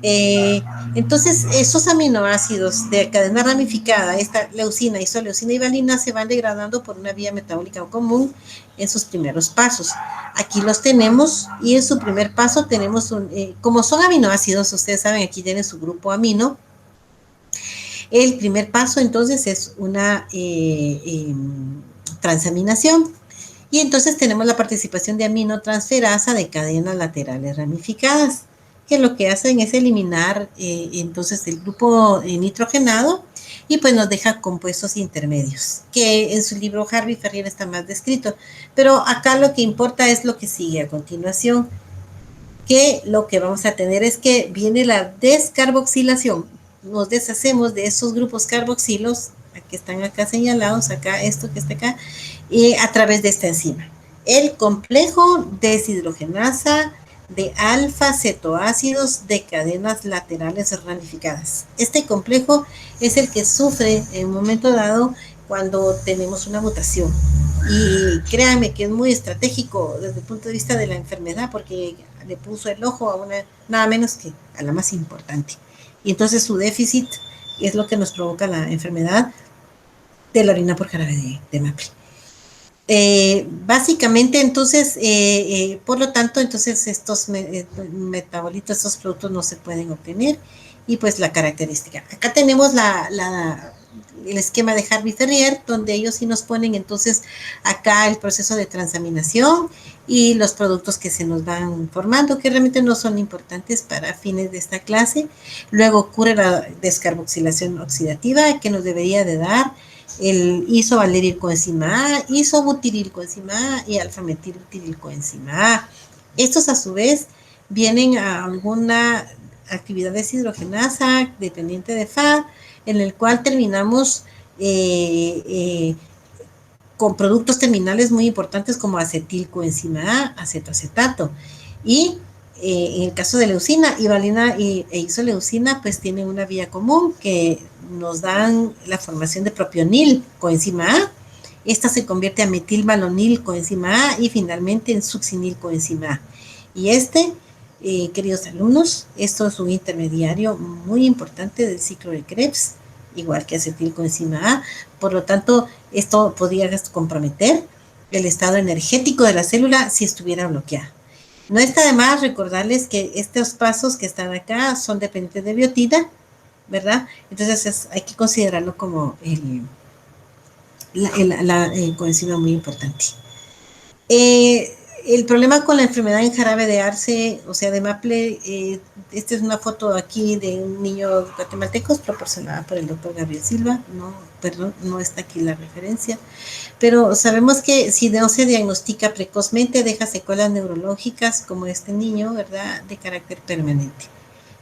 Entonces, esos aminoácidos de cadena ramificada, esta leucina, isoleucina y valina, se van degradando por una vía metabólica común en sus primeros pasos. Aquí los tenemos y en su primer paso tenemos, como son aminoácidos, ustedes saben, aquí tienen su grupo amino. El primer paso entonces es una transaminación. Y entonces tenemos la participación de aminotransferasa de cadenas laterales ramificadas, que lo que hacen es eliminar entonces el grupo nitrogenado y pues nos deja compuestos intermedios, que en su libro Harvey Ferrier está más descrito. Pero acá lo que importa es lo que sigue a continuación, que lo que vamos a tener es que viene la descarboxilación. Nos deshacemos de esos grupos carboxilos que están acá señalados, acá esto que está acá, a través de esta enzima. El complejo deshidrogenasa de alfa-cetoácidos de cadenas laterales ramificadas. Este complejo es el que sufre en un momento dado cuando tenemos una mutación. Y créanme que es muy estratégico desde el punto de vista de la enfermedad, porque le puso el ojo a una, nada menos que a la más importante. Y entonces su déficit es lo que nos provoca la enfermedad de la orina por jarabe de maple. Básicamente, entonces, por lo tanto, entonces estos metabolitos, estos productos no se pueden obtener. Y pues la característica. Acá tenemos el esquema de Harvey Ferrier, donde ellos sí nos ponen entonces acá el proceso de transaminación y los productos que se nos van formando, que realmente no son importantes para fines de esta clase. Luego ocurre la descarboxilación oxidativa, que nos debería de dar el isovaleril-coenzima A, isobutiril-coenzima A y alfa-metilbutiril-coenzima A. Estos a su vez vienen a alguna actividad deshidrogenasa dependiente de FAD, en el cual terminamos con productos terminales muy importantes como acetilcoenzima A, acetoacetato. Y en el caso de leucina y valina e isoleucina, pues tienen una vía común que nos dan la formación de propionil coenzima A. Esta se convierte a metilmalonil coenzima A y finalmente en succinil coenzima A. Y queridos alumnos, esto es un intermediario muy importante del ciclo de Krebs, igual que acetilcoenzima A. Por lo tanto, esto podría comprometer el estado energético de la célula si estuviera bloqueada. No está de más recordarles que estos pasos que están acá son dependientes de biotina, ¿verdad? Entonces hay que considerarlo como la coenzima muy importante. El problema con la enfermedad en jarabe de arce, o sea, de maple, esta es una foto aquí de un niño guatemalteco proporcionada por el doctor Gabriel Silva, ¿no? perdón, no está aquí la referencia, pero sabemos que si no se diagnostica precozmente deja secuelas neurológicas como este niño, ¿verdad?, de carácter permanente.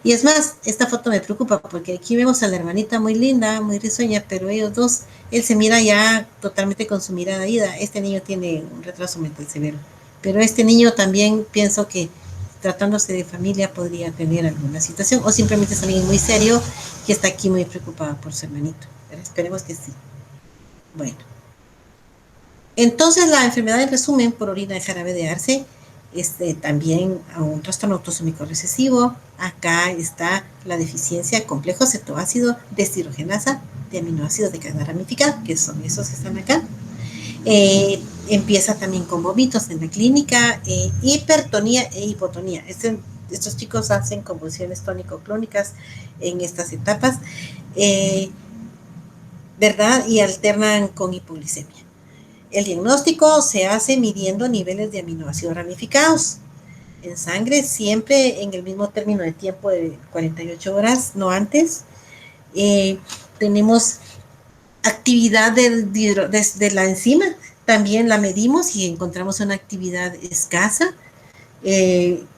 Y es más, esta foto me preocupa porque aquí vemos a la hermanita muy linda, muy risueña, pero ellos dos, él se mira ya totalmente con su mirada ida. Este niño tiene un retraso mental severo, pero este niño también pienso que tratándose de familia podría tener alguna situación o simplemente es alguien muy serio que está aquí muy preocupado por su hermanito. Pero esperemos que sí. Bueno, entonces la enfermedad en resumen por orina de jarabe de arce, también a un trastorno autosómico recesivo. Acá está la deficiencia de complejo cetoácido deshidrogenasa de aminoácidos de cadena ramificada, que son esos que están acá. Empieza también con vómitos en la clínica, hipertonía e hipotonía. Estos chicos hacen convulsiones tónico-clónicas en estas etapas, ¿verdad? Y alternan con hipoglicemia. El diagnóstico se hace midiendo niveles de aminoácidos ramificados en sangre, siempre en el mismo término de tiempo de 48 horas, no antes. Tenemos actividad de la enzima, también la medimos y encontramos una actividad escasa.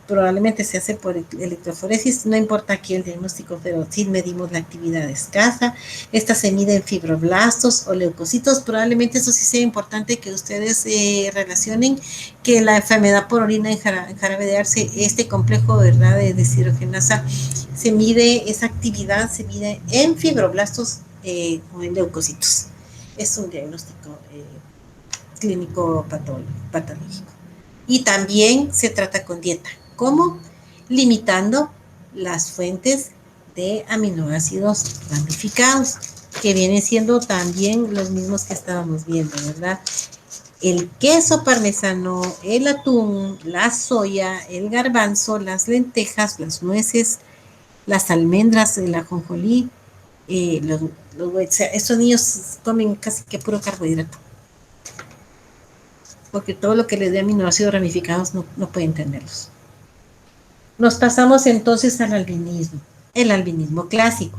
Probablemente se hace por electroforesis, no importa aquí el diagnóstico, pero sí medimos la actividad escasa. Esta se mide en fibroblastos o leucocitos. Probablemente eso sí sea importante que ustedes relacionen que la enfermedad por orina en jarabe de arce, este complejo, ¿verdad?, de deshidrogenasa, se mide, esa actividad se mide en fibroblastos o en leucocitos. Es un diagnóstico clínico patológico. Y también se trata con dieta. ¿Cómo? Limitando las fuentes de aminoácidos ramificados, que vienen siendo también los mismos que estábamos viendo, ¿verdad? El queso parmesano, el atún, la soya, el garbanzo, las lentejas, las nueces, las almendras, el ajonjolí, estos niños comen casi que puro carbohidrato, porque todo lo que les dé aminoácidos ramificados no pueden tenerlos. Nos pasamos entonces al albinismo, el albinismo clásico.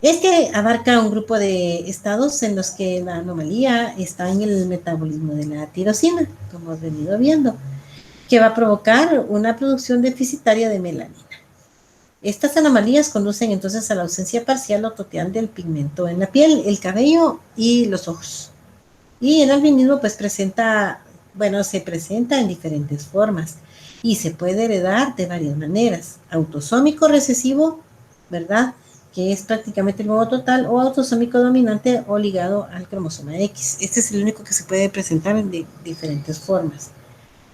Este abarca un grupo de estados en los que la anomalía está en el metabolismo de la tirosina, como hemos venido viendo, que va a provocar una producción deficitaria de melanina. Estas anomalías conducen entonces a la ausencia parcial o total del pigmento en la piel, el cabello y los ojos. Y el albinismo pues se presenta en diferentes formas y se puede heredar de varias maneras. Autosómico recesivo, ¿verdad?, que es prácticamente el modo total, o autosómico dominante o ligado al cromosoma X. Este es el único que se puede presentar en diferentes formas.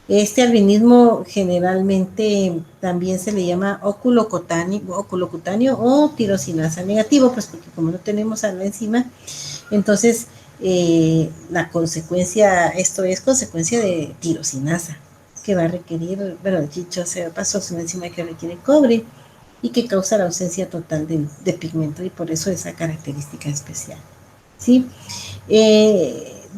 Este albinismo generalmente también se le llama oculocutáneo o tirosinasa negativo, pues porque como no tenemos a la enzima, entonces la consecuencia, esto es consecuencia de tirosinasa, que va a requerir, dicho sea paso, es una enzima que requiere cobre y que causa la ausencia total de pigmento, y por eso esa característica especial, ¿sí?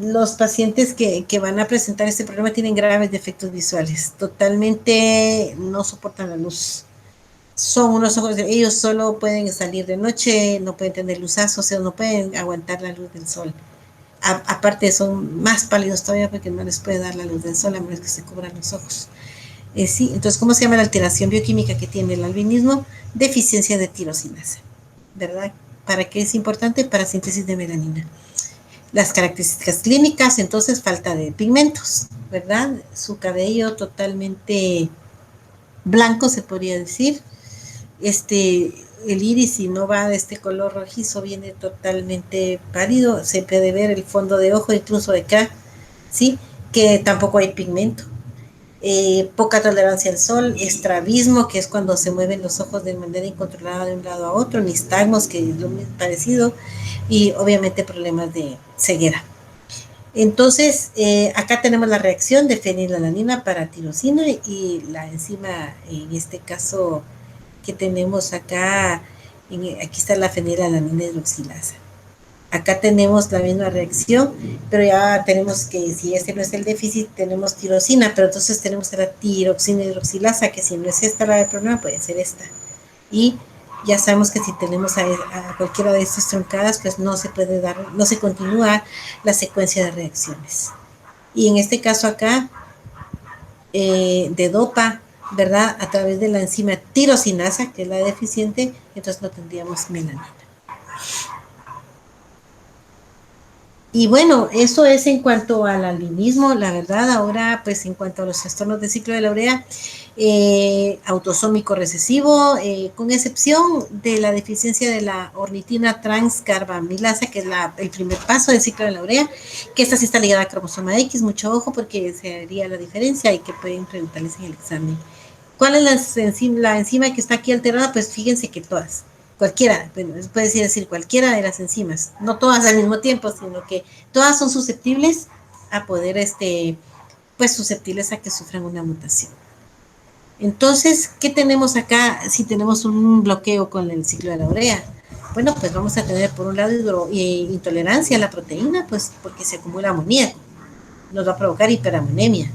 Los pacientes que van a presentar este problema tienen graves defectos visuales, totalmente no soportan la luz. Son unos ojos, ellos solo pueden salir de noche, no pueden tener luzazos, o sea, no pueden aguantar la luz del sol. Aparte son más pálidos todavía porque no les puede dar la luz del sol a menos que se cubran los ojos. Sí, entonces, ¿cómo se llama la alteración bioquímica que tiene el albinismo? Deficiencia de tirosinasa, ¿verdad? ¿Para qué es importante? Para síntesis de melanina. Las características clínicas, entonces, falta de pigmentos, ¿verdad? Su cabello totalmente blanco, se podría decir. El iris, si no va de este color rojizo, viene totalmente pálido. Se puede ver el fondo de ojo, incluso de acá, ¿sí? Que tampoco hay pigmento. Poca tolerancia al sol, estrabismo, que es cuando se mueven los ojos de manera incontrolada de un lado a otro, nistagmos, que es lo parecido, y obviamente problemas de ceguera. Entonces, acá tenemos la reacción de fenilalanina para tirosina y la enzima, en este caso que tenemos acá, aquí está la fenilalanina hidroxilasa. Acá tenemos la misma reacción, pero ya tenemos que, si este no es el déficit, tenemos tirosina, pero entonces tenemos la tiroxina hidroxilasa, que si no es esta la del problema, puede ser esta. Y Ya sabemos que si tenemos a cualquiera de estas truncadas, pues no se puede dar, no se continúa la secuencia de reacciones. Y en este caso acá, de dopa, ¿verdad? A través de la enzima tirosinasa, que es la deficiente, entonces no tendríamos melanina. Y bueno, eso es en cuanto al albinismo, la verdad. Ahora, pues en cuanto a los trastornos de ciclo de la urea, autosómico recesivo, con excepción de la deficiencia de la ornitina transcarbamilasa, que es el primer paso del ciclo de la urea, que esta sí está ligada a cromosoma X, mucho ojo porque se haría la diferencia y que pueden preguntarles en el examen. ¿Cuál es la enzima que está aquí alterada? Pues fíjense que todas, cualquiera, bueno, puede decir cualquiera de las enzimas, no todas al mismo tiempo, sino que todas son susceptibles a poder, pues susceptibles a que sufran una mutación. Entonces, ¿qué tenemos acá si tenemos un bloqueo con el ciclo de la urea? Bueno, pues vamos a tener por un lado intolerancia a la proteína, pues porque se acumula amoníaco, nos va a provocar hiperamonemia.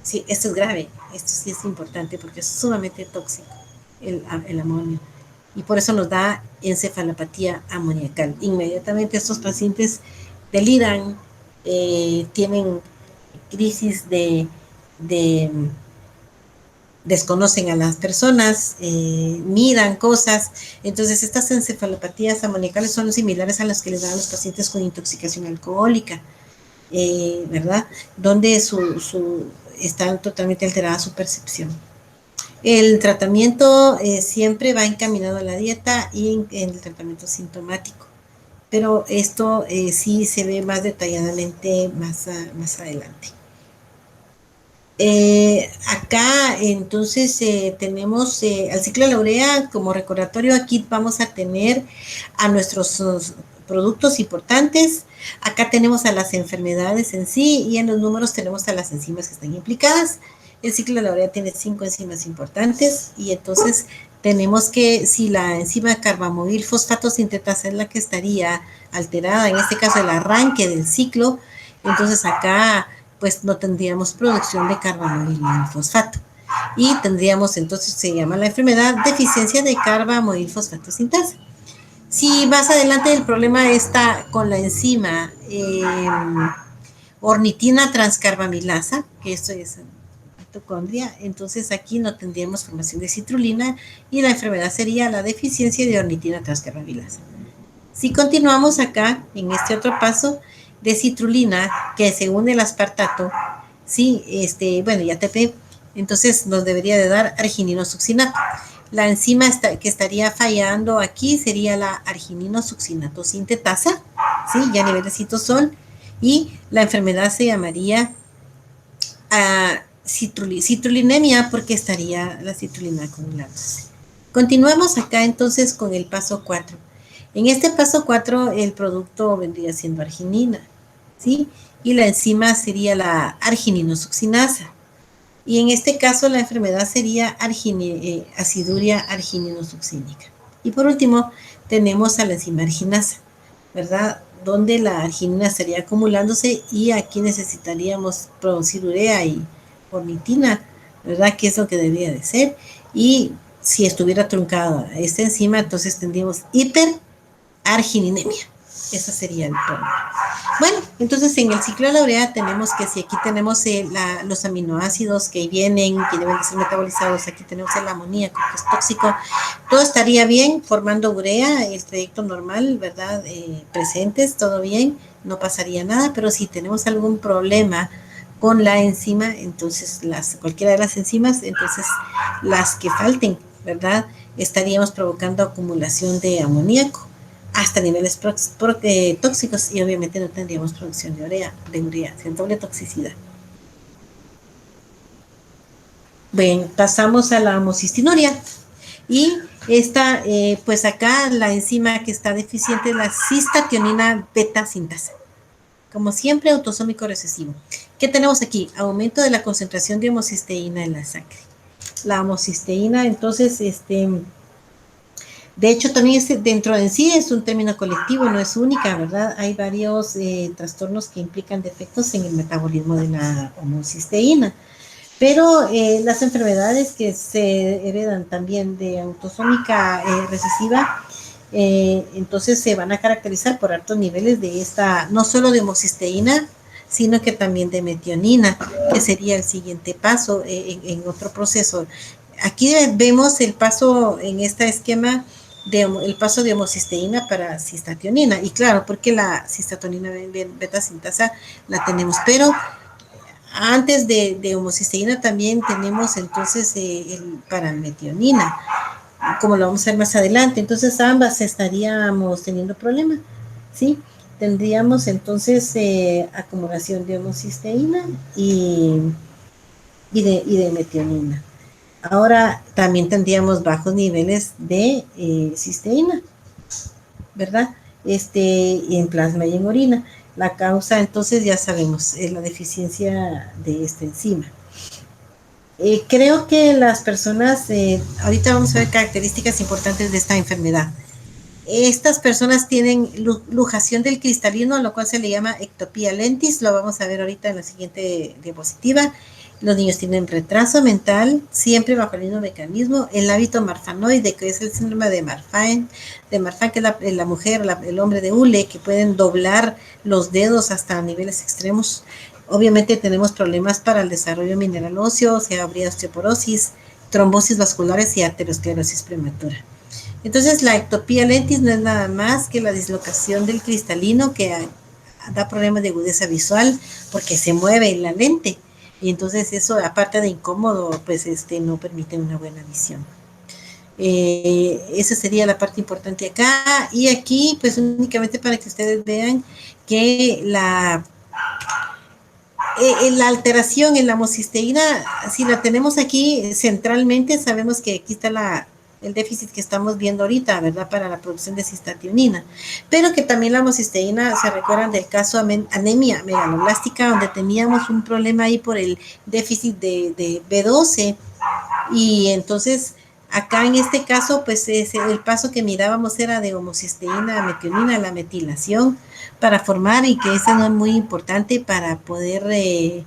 Sí, esto es grave, esto sí es importante porque es sumamente tóxico el amonio y por eso nos da encefalopatía amoniacal. Inmediatamente estos pacientes deliran, tienen crisis de desconocen a las personas, miran cosas. Entonces, estas encefalopatías amoniacales son similares a las que les dan a los pacientes con intoxicación alcohólica, ¿verdad? Donde está totalmente alterada su percepción. El tratamiento siempre va encaminado a la dieta y en el tratamiento sintomático, pero esto sí se ve más detalladamente más adelante. Acá entonces tenemos al ciclo de la urea como recordatorio. Aquí vamos a tener a nuestros productos importantes. Acá tenemos a las enfermedades en sí y en los números tenemos a las enzimas que están implicadas. El ciclo de la urea tiene 5 enzimas importantes y entonces tenemos que si la enzima carbamidil fosfato sintetasa es la que estaría alterada, en este caso el arranque del ciclo, entonces acá pues no tendríamos producción de carbamidil fosfato. Y tendríamos entonces, se llama la enfermedad deficiencia de carbamidil fosfato sintasa. Si más adelante el problema está con la enzima ornitina transcarbamilasa, que esto es mitocondria, entonces aquí no tendríamos formación de citrulina y la enfermedad sería la deficiencia de ornitina transcarbamilasa. Si continuamos acá, en este otro paso de citrulina, que según el aspartato, sí, bueno, y ATP, entonces nos debería de dar argininosuccinato. La enzima que estaría fallando aquí sería la argininosuccinato sintetasa, sí, ya a nivel de citosol, y la enfermedad se llamaría citrulinemia porque estaría la citrulina acumulándose. Continuamos acá entonces con el paso 4. En este paso 4 el producto vendría siendo arginina, ¿sí? Y la enzima sería la argininosuccinasa. Y en este caso la enfermedad sería aciduria argininosuccínica. Y por último tenemos a la enzima arginasa, ¿verdad? Donde la arginina estaría acumulándose y aquí necesitaríamos producir urea y ornitina, ¿verdad? Que es lo que debería de ser. Y si estuviera truncada esta enzima, entonces tendríamos hiperargininemia. Ese sería el problema. Bueno, entonces en el ciclo de la urea tenemos que si aquí tenemos los aminoácidos que vienen, que deben de ser metabolizados, aquí tenemos el amoníaco que es tóxico, todo estaría bien formando urea, el trayecto normal, ¿verdad? Presentes, todo bien, no pasaría nada, pero si tenemos algún problema con la enzima, entonces cualquiera de las enzimas, entonces las que falten, ¿verdad? Estaríamos provocando acumulación de amoníaco hasta niveles tóxicos y obviamente no tendríamos producción de urea, sin doble toxicidad. Bien, pasamos a la homocistinuria y esta, pues acá la enzima que está deficiente es la cistationina beta sintasa. Como siempre, autosómico recesivo. ¿Qué tenemos aquí? Aumento de la concentración de homocisteína en la sangre. La homocisteína, entonces, de hecho, también dentro de sí es un término colectivo, no es única, ¿verdad? Hay varios trastornos que implican defectos en el metabolismo de la homocisteína. Pero las enfermedades que se heredan también de autosómica recesiva, entonces se van a caracterizar por altos niveles de esta, no solo de homocisteína, sino que también de metionina, que sería el siguiente paso en otro proceso. Aquí vemos el paso en este esquema el paso de homocisteína para cistationina, y claro, porque la cistatonina beta sintasa la tenemos, pero antes de homocisteína también tenemos entonces el parametionina, como lo vamos a ver más adelante. Entonces ambas estaríamos teniendo problemas, ¿sí? Tendríamos entonces acumulación de homocisteína y de metionina. Ahora también tendríamos bajos niveles de cisteína, ¿verdad? En plasma y en orina. La causa, entonces, ya sabemos, es la deficiencia de esta enzima. Creo que las personas, ahorita vamos a ver características importantes de esta enfermedad. Estas personas tienen lujación del cristalino, lo cual se le llama ectopía lentis, lo vamos a ver ahorita en la siguiente diapositiva. Los niños tienen retraso mental, siempre bajo el mismo mecanismo, el hábito marfanoide, que es el síndrome de Marfan, que es la mujer, el hombre de hule, que pueden doblar los dedos hasta niveles extremos. Obviamente tenemos problemas para el desarrollo mineral óseo, o sea, habría osteoporosis, trombosis vasculares y aterosclerosis prematura. Entonces, la ectopía lentis no es nada más que la dislocación del cristalino que da problemas de agudeza visual porque se mueve la lente. Y entonces eso, aparte de incómodo, pues no permite una buena visión. Esa sería la parte importante acá. Y aquí, pues únicamente para que ustedes vean que la alteración en la homocisteína, si la tenemos aquí centralmente, sabemos que aquí está el déficit que estamos viendo ahorita, ¿verdad? Para la producción de cistationina. Pero que también la homocisteína, se recuerdan del caso anemia megaloblástica, donde teníamos un problema ahí por el déficit de B12. Y entonces, acá en este caso, pues el paso que mirábamos era de homocisteína a metionina, la metilación, para formar, y que eso no es muy importante para poder eh,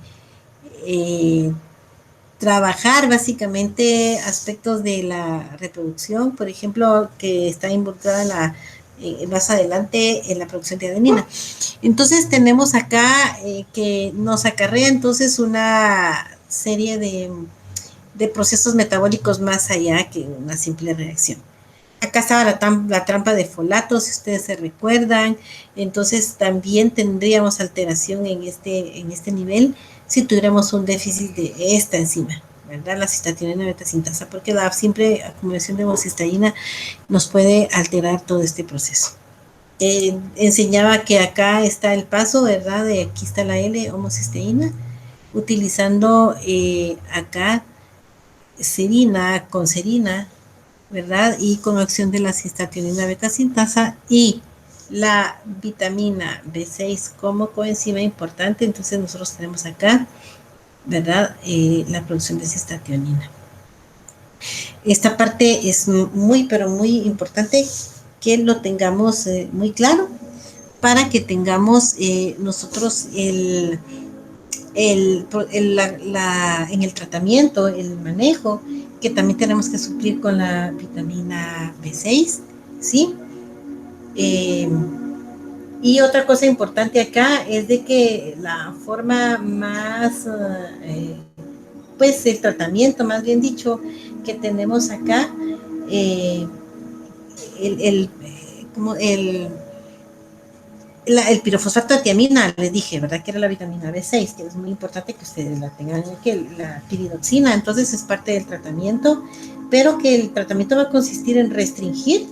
trabajar básicamente aspectos de la reproducción, por ejemplo, que está involucrada más adelante en la producción de adenina. Entonces tenemos acá que nos acarrea entonces una serie de procesos metabólicos más allá que una simple reacción. Acá estaba la trampa de folato, si ustedes se recuerdan. Entonces también tendríamos alteración en este nivel si tuviéramos un déficit de esta enzima, ¿verdad? La cistationina beta sintasa, porque la simple acumulación de homocisteína nos puede alterar todo este proceso. Enseñaba que acá está el paso, ¿verdad? De aquí está la L, homocisteína, utilizando acá serina con serina, ¿verdad? Y con acción de la cistationina beta sintasa y la vitamina B6 como coenzima importante. Entonces nosotros tenemos acá, ¿verdad? La producción de cistationina. Esta parte es muy, pero muy importante que lo tengamos muy claro para que tengamos nosotros en el tratamiento, el manejo, que también tenemos que suplir con la vitamina B6, ¿sí? Y otra cosa importante acá es de que la forma más, pues el tratamiento, más bien dicho, que tenemos acá, como el pirofosfato de tiamina, les dije, ¿verdad? Que era la vitamina B6, que es muy importante que ustedes la tengan, que la piridoxina, entonces es parte del tratamiento, pero que el tratamiento va a consistir en restringir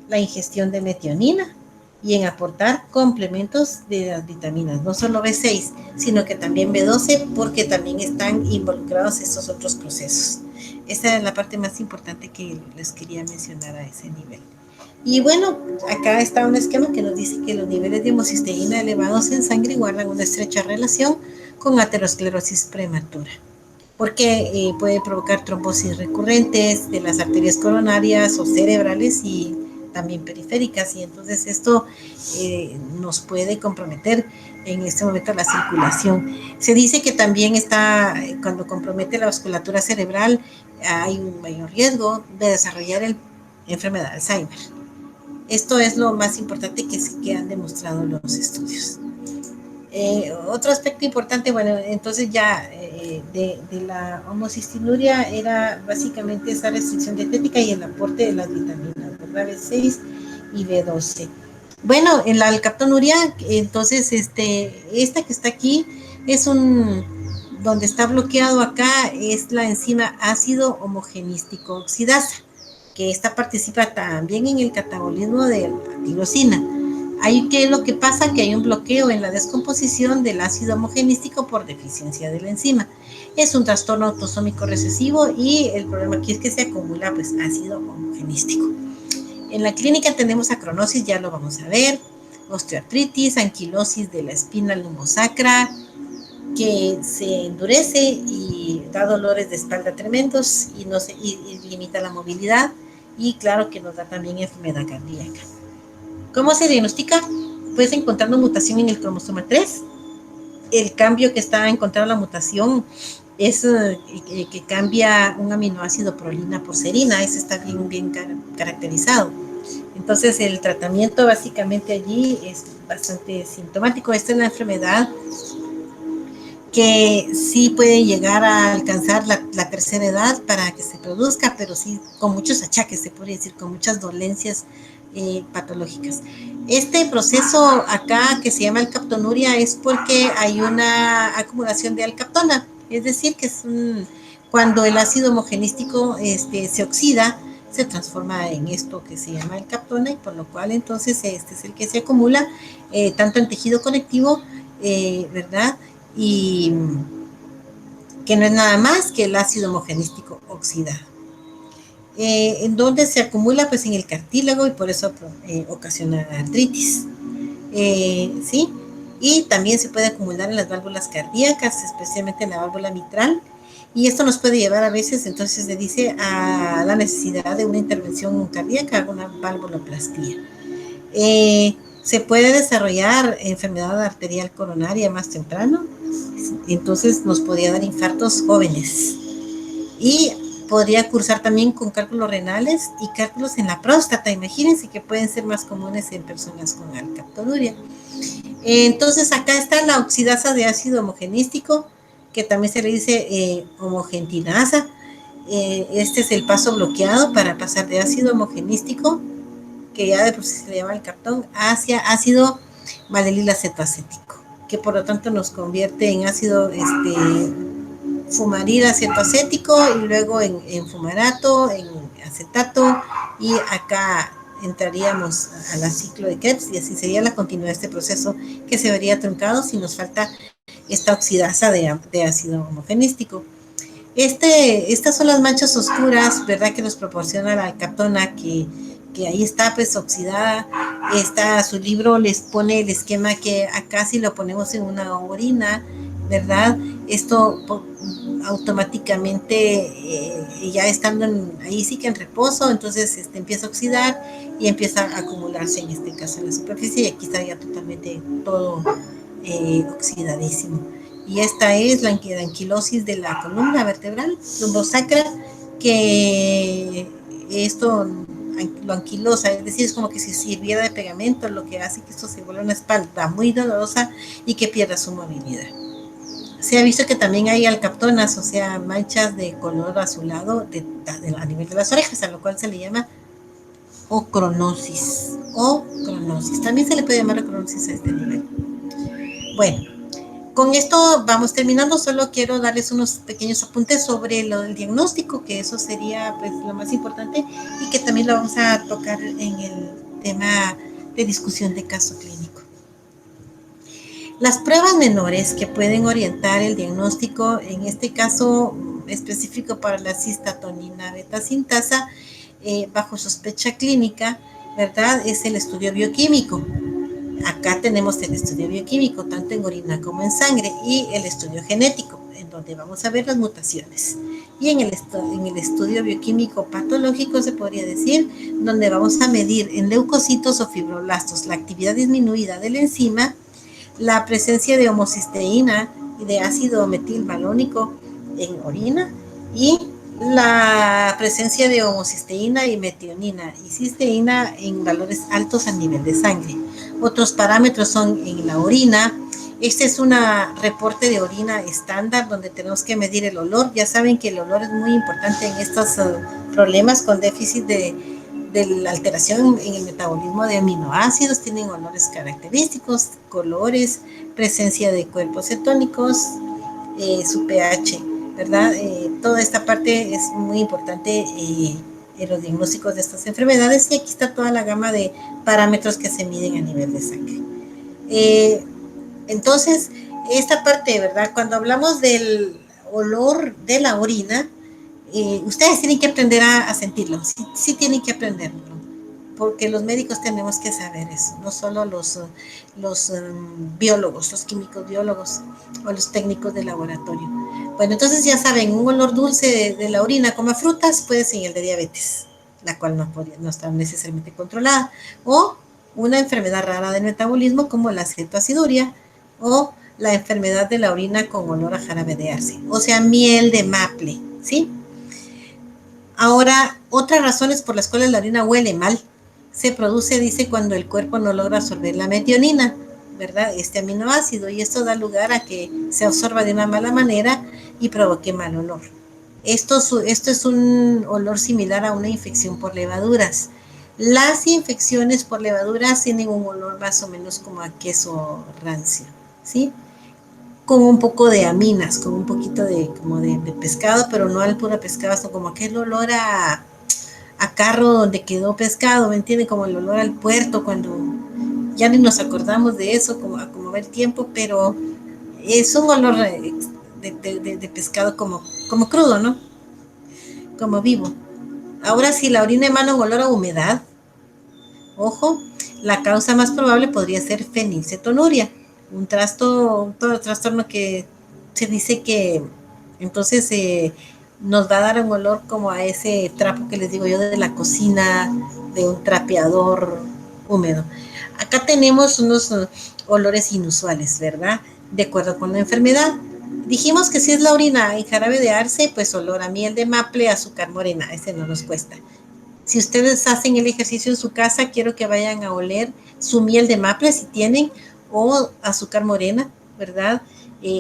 la ingestión de metionina y en aportar complementos de las vitaminas, no solo B6, sino que también B12, porque también están involucrados estos otros procesos. Esa es la parte más importante que les quería mencionar a ese nivel. Y bueno, acá está un esquema que nos dice que los niveles de homocisteína elevados en sangre guardan una estrecha relación con aterosclerosis prematura, porque puede provocar trombosis recurrentes de las arterias coronarias o cerebrales y también periféricas, y entonces esto nos puede comprometer en este momento la circulación. Se dice que también cuando compromete la vasculatura cerebral, hay un mayor riesgo de desarrollar enfermedad de Alzheimer. Esto es lo más importante que han demostrado los estudios. Otro aspecto importante, bueno, entonces ya de la homocistinuria era básicamente esa restricción dietética y el aporte de las vitaminas, ¿verdad? B6 y B12. Bueno, en la alcaptonuria, entonces esta que está aquí es donde está bloqueado acá, es la enzima ácido homogenístico oxidasa, que esta participa también en el catabolismo de la tirosina. Ahí, ¿qué es lo que pasa? Que hay un bloqueo en la descomposición del ácido homogenístico por deficiencia de la enzima. Es un trastorno autosómico recesivo y el problema aquí es que se acumula pues ácido homogenístico. En la clínica tenemos acronosis, ya lo vamos a ver, osteoartritis, anquilosis de la espina lumbosacra, que se endurece y da dolores de espalda tremendos y limita la movilidad, y claro que nos da también enfermedad cardíaca. ¿Cómo se diagnostica? Pues encontrando mutación en el cromosoma 3. El cambio que está encontrando la mutación es que cambia un aminoácido prolina por serina. Ese está bien caracterizado. Entonces el tratamiento básicamente allí es bastante sintomático. Esta es la enfermedad que sí puede llegar a alcanzar la tercera edad para que se produzca, pero sí con muchos achaques, se puede decir, con muchas dolencias patológicas. Este proceso acá que se llama alcaptonuria es porque hay una acumulación de alcaptona, es decir, que es cuando el ácido homogenístico se oxida, se transforma en esto que se llama alcaptona, y por lo cual entonces este es el que se acumula tanto en tejido conectivo, ¿verdad? Y que no es nada más que el ácido homogenístico oxidado. ¿En dónde se acumula? Pues en el cartílago, y por eso ocasiona artritis. ¿Sí? Y también se puede acumular en las válvulas cardíacas, especialmente en la válvula mitral, y esto nos puede llevar a veces, entonces se dice, a la necesidad de una intervención cardíaca, una valvuloplastía. Se puede desarrollar enfermedad arterial coronaria más temprano, entonces nos podría dar infartos jóvenes, y podría cursar también con cálculos renales y cálculos en la próstata. Imagínense que pueden ser más comunes en personas con alcaptonuria. Entonces acá está la oxidasa de ácido homogenístico, que también se le dice homogentinasa. Este es el paso bloqueado para pasar de ácido homogenístico, que ya de por sí se le llama el cartón, hacia ácido valenil acetoacético, que por lo tanto nos convierte en ácido fumaril acetoacético, y luego en fumarato, en acetato, y acá entraríamos a la ciclo de Krebs, y así sería la continuidad de este proceso, que se vería truncado si nos falta esta oxidasa de ácido homogenístico. Estas son las manchas oscuras, ¿verdad?, que nos proporciona la alcaptona, que ahí está pues oxidada. Su libro les pone el esquema que acá, si lo ponemos en una orina, ¿verdad?, esto automáticamente ya estando ahí sí que en reposo, entonces empieza a oxidar y empieza a acumularse, en este caso en la superficie, y aquí está ya totalmente todo oxidadísimo. Y esta es la anquilosis de la columna vertebral lumbosacra, que esto lo anquilosa, es decir, es como que si sirviera de pegamento, lo que hace que esto se vuelva una espalda muy dolorosa y que pierda su movilidad. Se ha visto que también hay alcaptonas, o sea, manchas de color azulado a nivel de las orejas, a lo cual se le llama ocronosis. También se le puede llamar ocronosis a este nivel. Bueno, con esto vamos terminando. Solo quiero darles unos pequeños apuntes sobre lo del diagnóstico, que eso sería pues lo más importante, y que también lo vamos a tocar en el tema de discusión de caso clínico. Las pruebas menores que pueden orientar el diagnóstico, en este caso específico para la cistatonina beta sintasa, bajo sospecha clínica, ¿verdad?, es el estudio bioquímico. Acá tenemos el estudio bioquímico, tanto en orina como en sangre, y el estudio genético, en donde vamos a ver las mutaciones. Y en el estudio bioquímico patológico se podría decir, donde vamos a medir en leucocitos o fibroblastos la actividad disminuida de la enzima, la presencia de homocisteína y de ácido metilmalónico en orina y la presencia de homocisteína y metionina y cisteína en valores altos a nivel de sangre. Otros parámetros son en la orina. Este es un reporte de orina estándar donde tenemos que medir el olor. Ya saben que el olor es muy importante en estos problemas con déficit de la alteración en el metabolismo de aminoácidos. Tienen olores característicos, colores, presencia de cuerpos cetónicos, su pH, ¿verdad? Toda esta parte es muy importante en los diagnósticos de estas enfermedades, y aquí está toda la gama de parámetros que se miden a nivel de sangre. Entonces, esta parte, ¿verdad? Cuando hablamos del olor de la orina, ustedes tienen que aprender a sentirlo, sí tienen que aprenderlo, porque los médicos tenemos que saber eso, no solo los biólogos, los químicos biólogos o los técnicos de laboratorio. Bueno, entonces ya saben, un olor dulce de la orina como a frutas puede ser el de diabetes, la cual no está necesariamente controlada, o una enfermedad rara del metabolismo como la cetoaciduria, o la enfermedad de la orina con olor a jarabe de arce, o sea, miel de maple, ¿sí? Ahora, otras razones por las cuales la orina huele mal se produce, dice, cuando el cuerpo no logra absorber la metionina, ¿verdad? Este aminoácido, y esto da lugar a que se absorba de una mala manera y provoque mal olor. Esto es un olor similar a una infección por levaduras. Las infecciones por levaduras tienen un olor más o menos como a queso rancio, ¿sí? Con un poco de aminas, con un poquito como de pescado, pero no al puro pescado, sino como aquel olor a carro donde quedó pescado, ¿me entienden? Como el olor al puerto, cuando ya ni nos acordamos de eso, como va el tiempo, pero es un olor de pescado como crudo, ¿no? Como vivo. Ahora, si la orina emana un olor a humedad, ojo, la causa más probable podría ser fenilcetonuria, un trastorno que se dice que entonces nos va a dar un olor como a ese trapo que les digo yo de la cocina, de un trapeador húmedo. Acá tenemos unos olores inusuales, ¿verdad? De acuerdo con la enfermedad. Dijimos que si es la orina en jarabe de arce, pues olor a miel de maple, azúcar morena, ese no nos cuesta. Si ustedes hacen el ejercicio en su casa, quiero que vayan a oler su miel de maple si tienen, o azúcar morena, ¿verdad?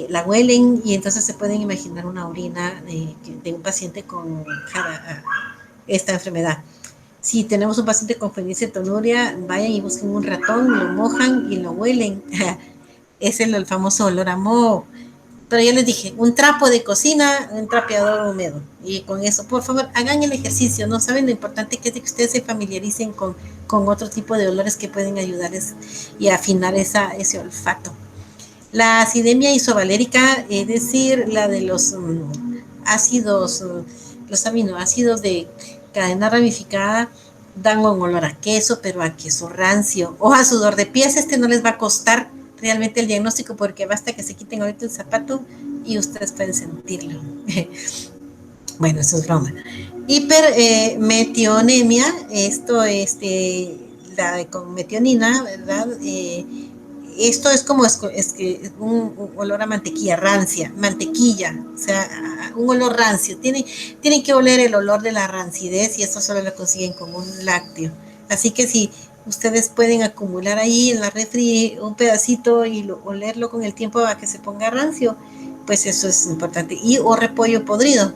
La huelen y entonces se pueden imaginar una orina de un paciente con esta enfermedad. Si tenemos un paciente con fenilcetonuria, vayan y busquen un ratón, lo mojan y lo huelen. Es el famoso olor a moho. Pero ya les dije, un trapo de cocina, un trapeador húmedo. Y con eso, por favor, hagan el ejercicio. No saben lo importante que es que ustedes se familiaricen con otro tipo de olores que pueden ayudarles y afinar ese olfato. La acidemia isovalérica, es decir, la de los ácidos, los aminoácidos de cadena ramificada, dan un olor a queso, pero a queso rancio. O a sudor de pies, no les va a costar realmente el diagnóstico, porque basta que se quiten ahorita el zapato y ustedes pueden sentirlo. Bueno, eso es broma. Hipermetionemia, esto con metionina, ¿verdad? Esto es como un olor a mantequilla rancia, mantequilla, o sea, un olor rancio. Tienen que oler el olor de la rancidez, y eso solo lo consiguen con un lácteo. Así que si ustedes pueden acumular ahí en la refri un pedacito y olerlo con el tiempo a que se ponga rancio, pues eso es importante. O repollo podrido.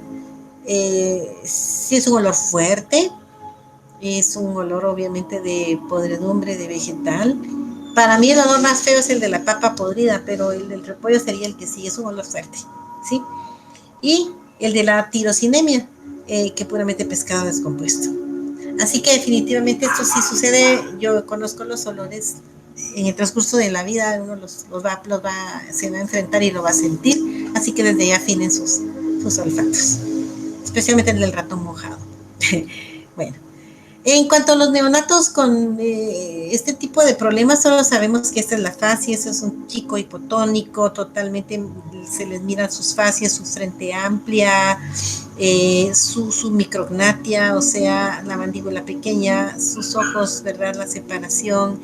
Si es un olor fuerte, es un olor obviamente de podredumbre, de vegetal. Para mí el olor más feo es el de la papa podrida, pero el del repollo sería el que sí, es un olor fuerte, ¿sí? Y el de la tirosinemia, que puramente pescado descompuesto. Así que definitivamente esto sí sucede. Yo conozco los olores en el transcurso de la vida, uno se va a enfrentar y lo va a sentir, así que desde ya afinen sus olfatos, especialmente el del ratón mojado. Bueno, En cuanto a los neonatos con este tipo de problemas, solo sabemos que esta es la fascia, ese es un chico hipotónico, totalmente se les miran sus fascias, su frente amplia, su micrognatia, o sea, la mandíbula pequeña, sus ojos, ¿verdad? La separación,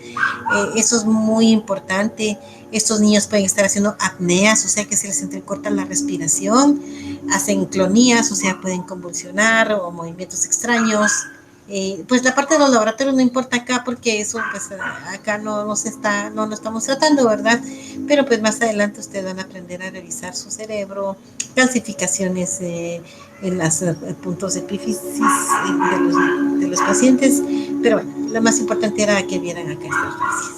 eso es muy importante. Estos niños pueden estar haciendo apneas, o sea que se les entrecorta la respiración, hacen clonías, o sea, pueden convulsionar o movimientos extraños. Pues la parte de los laboratorios no importa acá porque eso pues acá no estamos tratando, ¿verdad? Pero pues más adelante ustedes van a aprender a revisar su cerebro, calcificaciones en los puntos de epífisis de los pacientes, pero bueno, lo más importante era que vieran acá estas fases.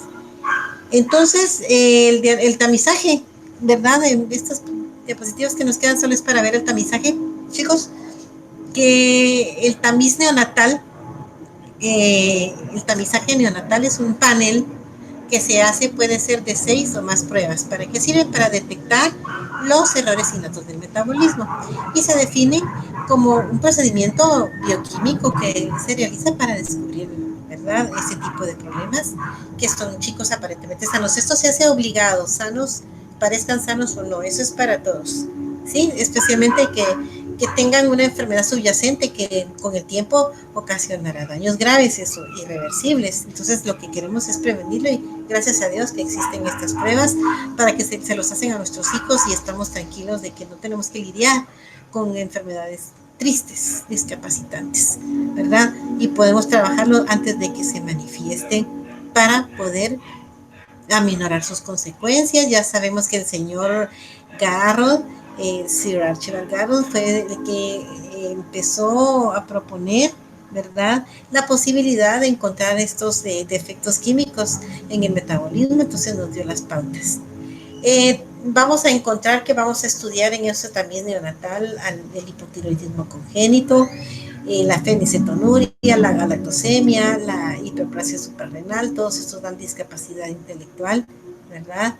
Entonces, el tamizaje, ¿verdad? Estas diapositivas que nos quedan solo es para ver el tamizaje, chicos, que el tamizaje neonatal es un panel que se hace, puede ser de 6 o más pruebas. ¿Para qué sirve? Para detectar los errores innatos del metabolismo. Y se define como un procedimiento bioquímico que se realiza para descubrir, ¿verdad?, ese tipo de problemas, que son chicos aparentemente sanos. Esto se hace obligado, sanos, parezcan sanos o no, eso es para todos, ¿sí? Especialmente que tengan una enfermedad subyacente que con el tiempo ocasionará daños graves, eso, irreversibles. Entonces lo que queremos es prevenirlo y gracias a Dios que existen estas pruebas para que se los hacen a nuestros hijos y estamos tranquilos de que no tenemos que lidiar con enfermedades tristes, discapacitantes, ¿verdad? Y podemos trabajarlo antes de que se manifiesten para poder aminorar sus consecuencias. Ya sabemos que el señor Garrod, Sir Archibald Garrod, fue el que empezó a proponer, ¿verdad?, la posibilidad de encontrar estos defectos químicos en el metabolismo, entonces nos dio las pautas. Vamos a encontrar que vamos a estudiar en eso también neonatal el hipotiroidismo congénito, la fenicetonuria, la galactosemia, la hiperplasia suprarrenal, todos estos dan discapacidad intelectual, ¿verdad?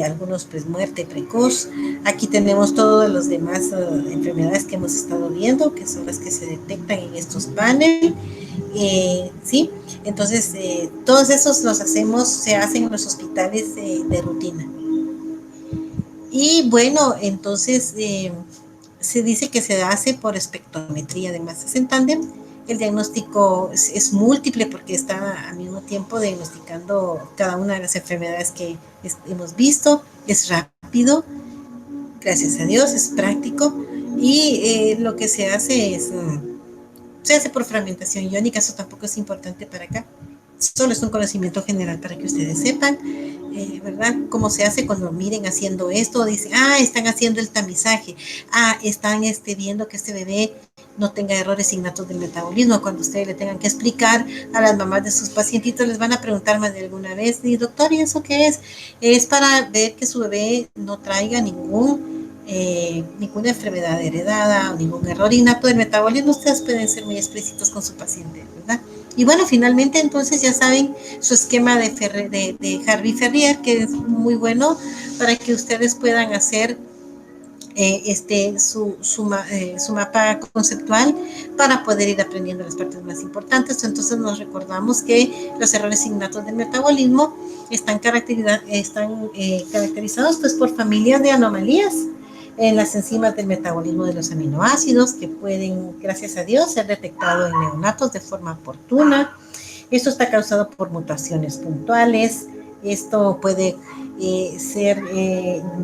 Algunos pues muerte precoz. Aquí tenemos todas las demás enfermedades que hemos estado viendo, que son las que se detectan en estos paneles. Sí, entonces todos esos se hacen en los hospitales de rutina. Y bueno, entonces se dice que se hace por espectrometría de masas en tándem. El diagnóstico es múltiple porque está al mismo tiempo diagnosticando cada una de las enfermedades que hemos visto. Es rápido, gracias a Dios, es práctico. Y lo que se hace se hace por fragmentación iónica, eso tampoco es importante para acá. Solo es un conocimiento general para que ustedes sepan, ¿verdad? Cómo se hace cuando miren haciendo esto, dicen, están haciendo el tamizaje, están viendo que este bebé no tenga errores innatos del metabolismo. Cuando ustedes le tengan que explicar a las mamás de sus pacientitos, les van a preguntar más de alguna vez, y doctor, ¿y eso qué es? Es para ver que su bebé no traiga ninguna enfermedad heredada o ningún error innato del metabolismo. Ustedes pueden ser muy explícitos con su paciente, ¿verdad? Y bueno, finalmente entonces ya saben su esquema de Harvey-Ferrier, que es muy bueno para que ustedes puedan hacer su mapa conceptual para poder ir aprendiendo las partes más importantes. Entonces nos recordamos que los errores innatos del metabolismo están caracterizados pues por familias de anomalías en las enzimas del metabolismo de los aminoácidos que pueden, gracias a Dios, ser detectados en neonatos de forma oportuna. Esto está causado por mutaciones puntuales. Esto puede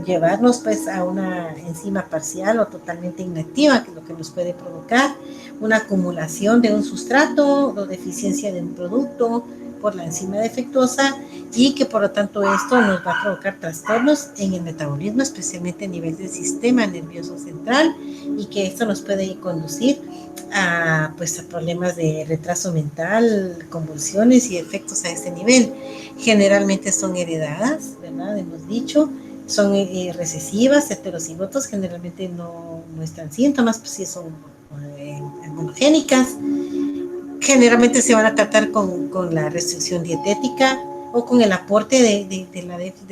llevarnos pues a una enzima parcial o totalmente inactiva, que es lo que nos puede provocar una acumulación de un sustrato o deficiencia de un producto por la enzima defectuosa, y que por lo tanto esto nos va a provocar trastornos en el metabolismo, especialmente a nivel del sistema nervioso central, y que esto nos puede conducir a problemas de retraso mental, convulsiones y efectos a este nivel. Generalmente son heredadas, ¿verdad? Hemos dicho, son recesivas, heterocigotos, generalmente no muestran síntomas, pues sí son monogénicas. Generalmente se van a tratar con la restricción dietética o con el aporte del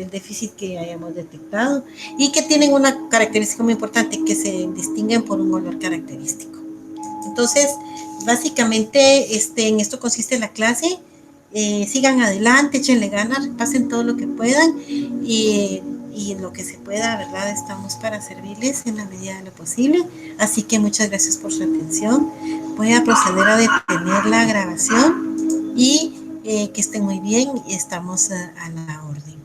déficit que hayamos detectado, y que tienen una característica muy importante, que se distinguen por un olor característico. Entonces, Básicamente, en esto consiste la clase. Sigan adelante, échenle ganas, pasen todo lo que puedan y en lo que se pueda, ¿verdad? Estamos para servirles en la medida de lo posible. Así que muchas gracias por su atención. Voy a proceder a detener la grabación y que estén muy bien y estamos a la orden.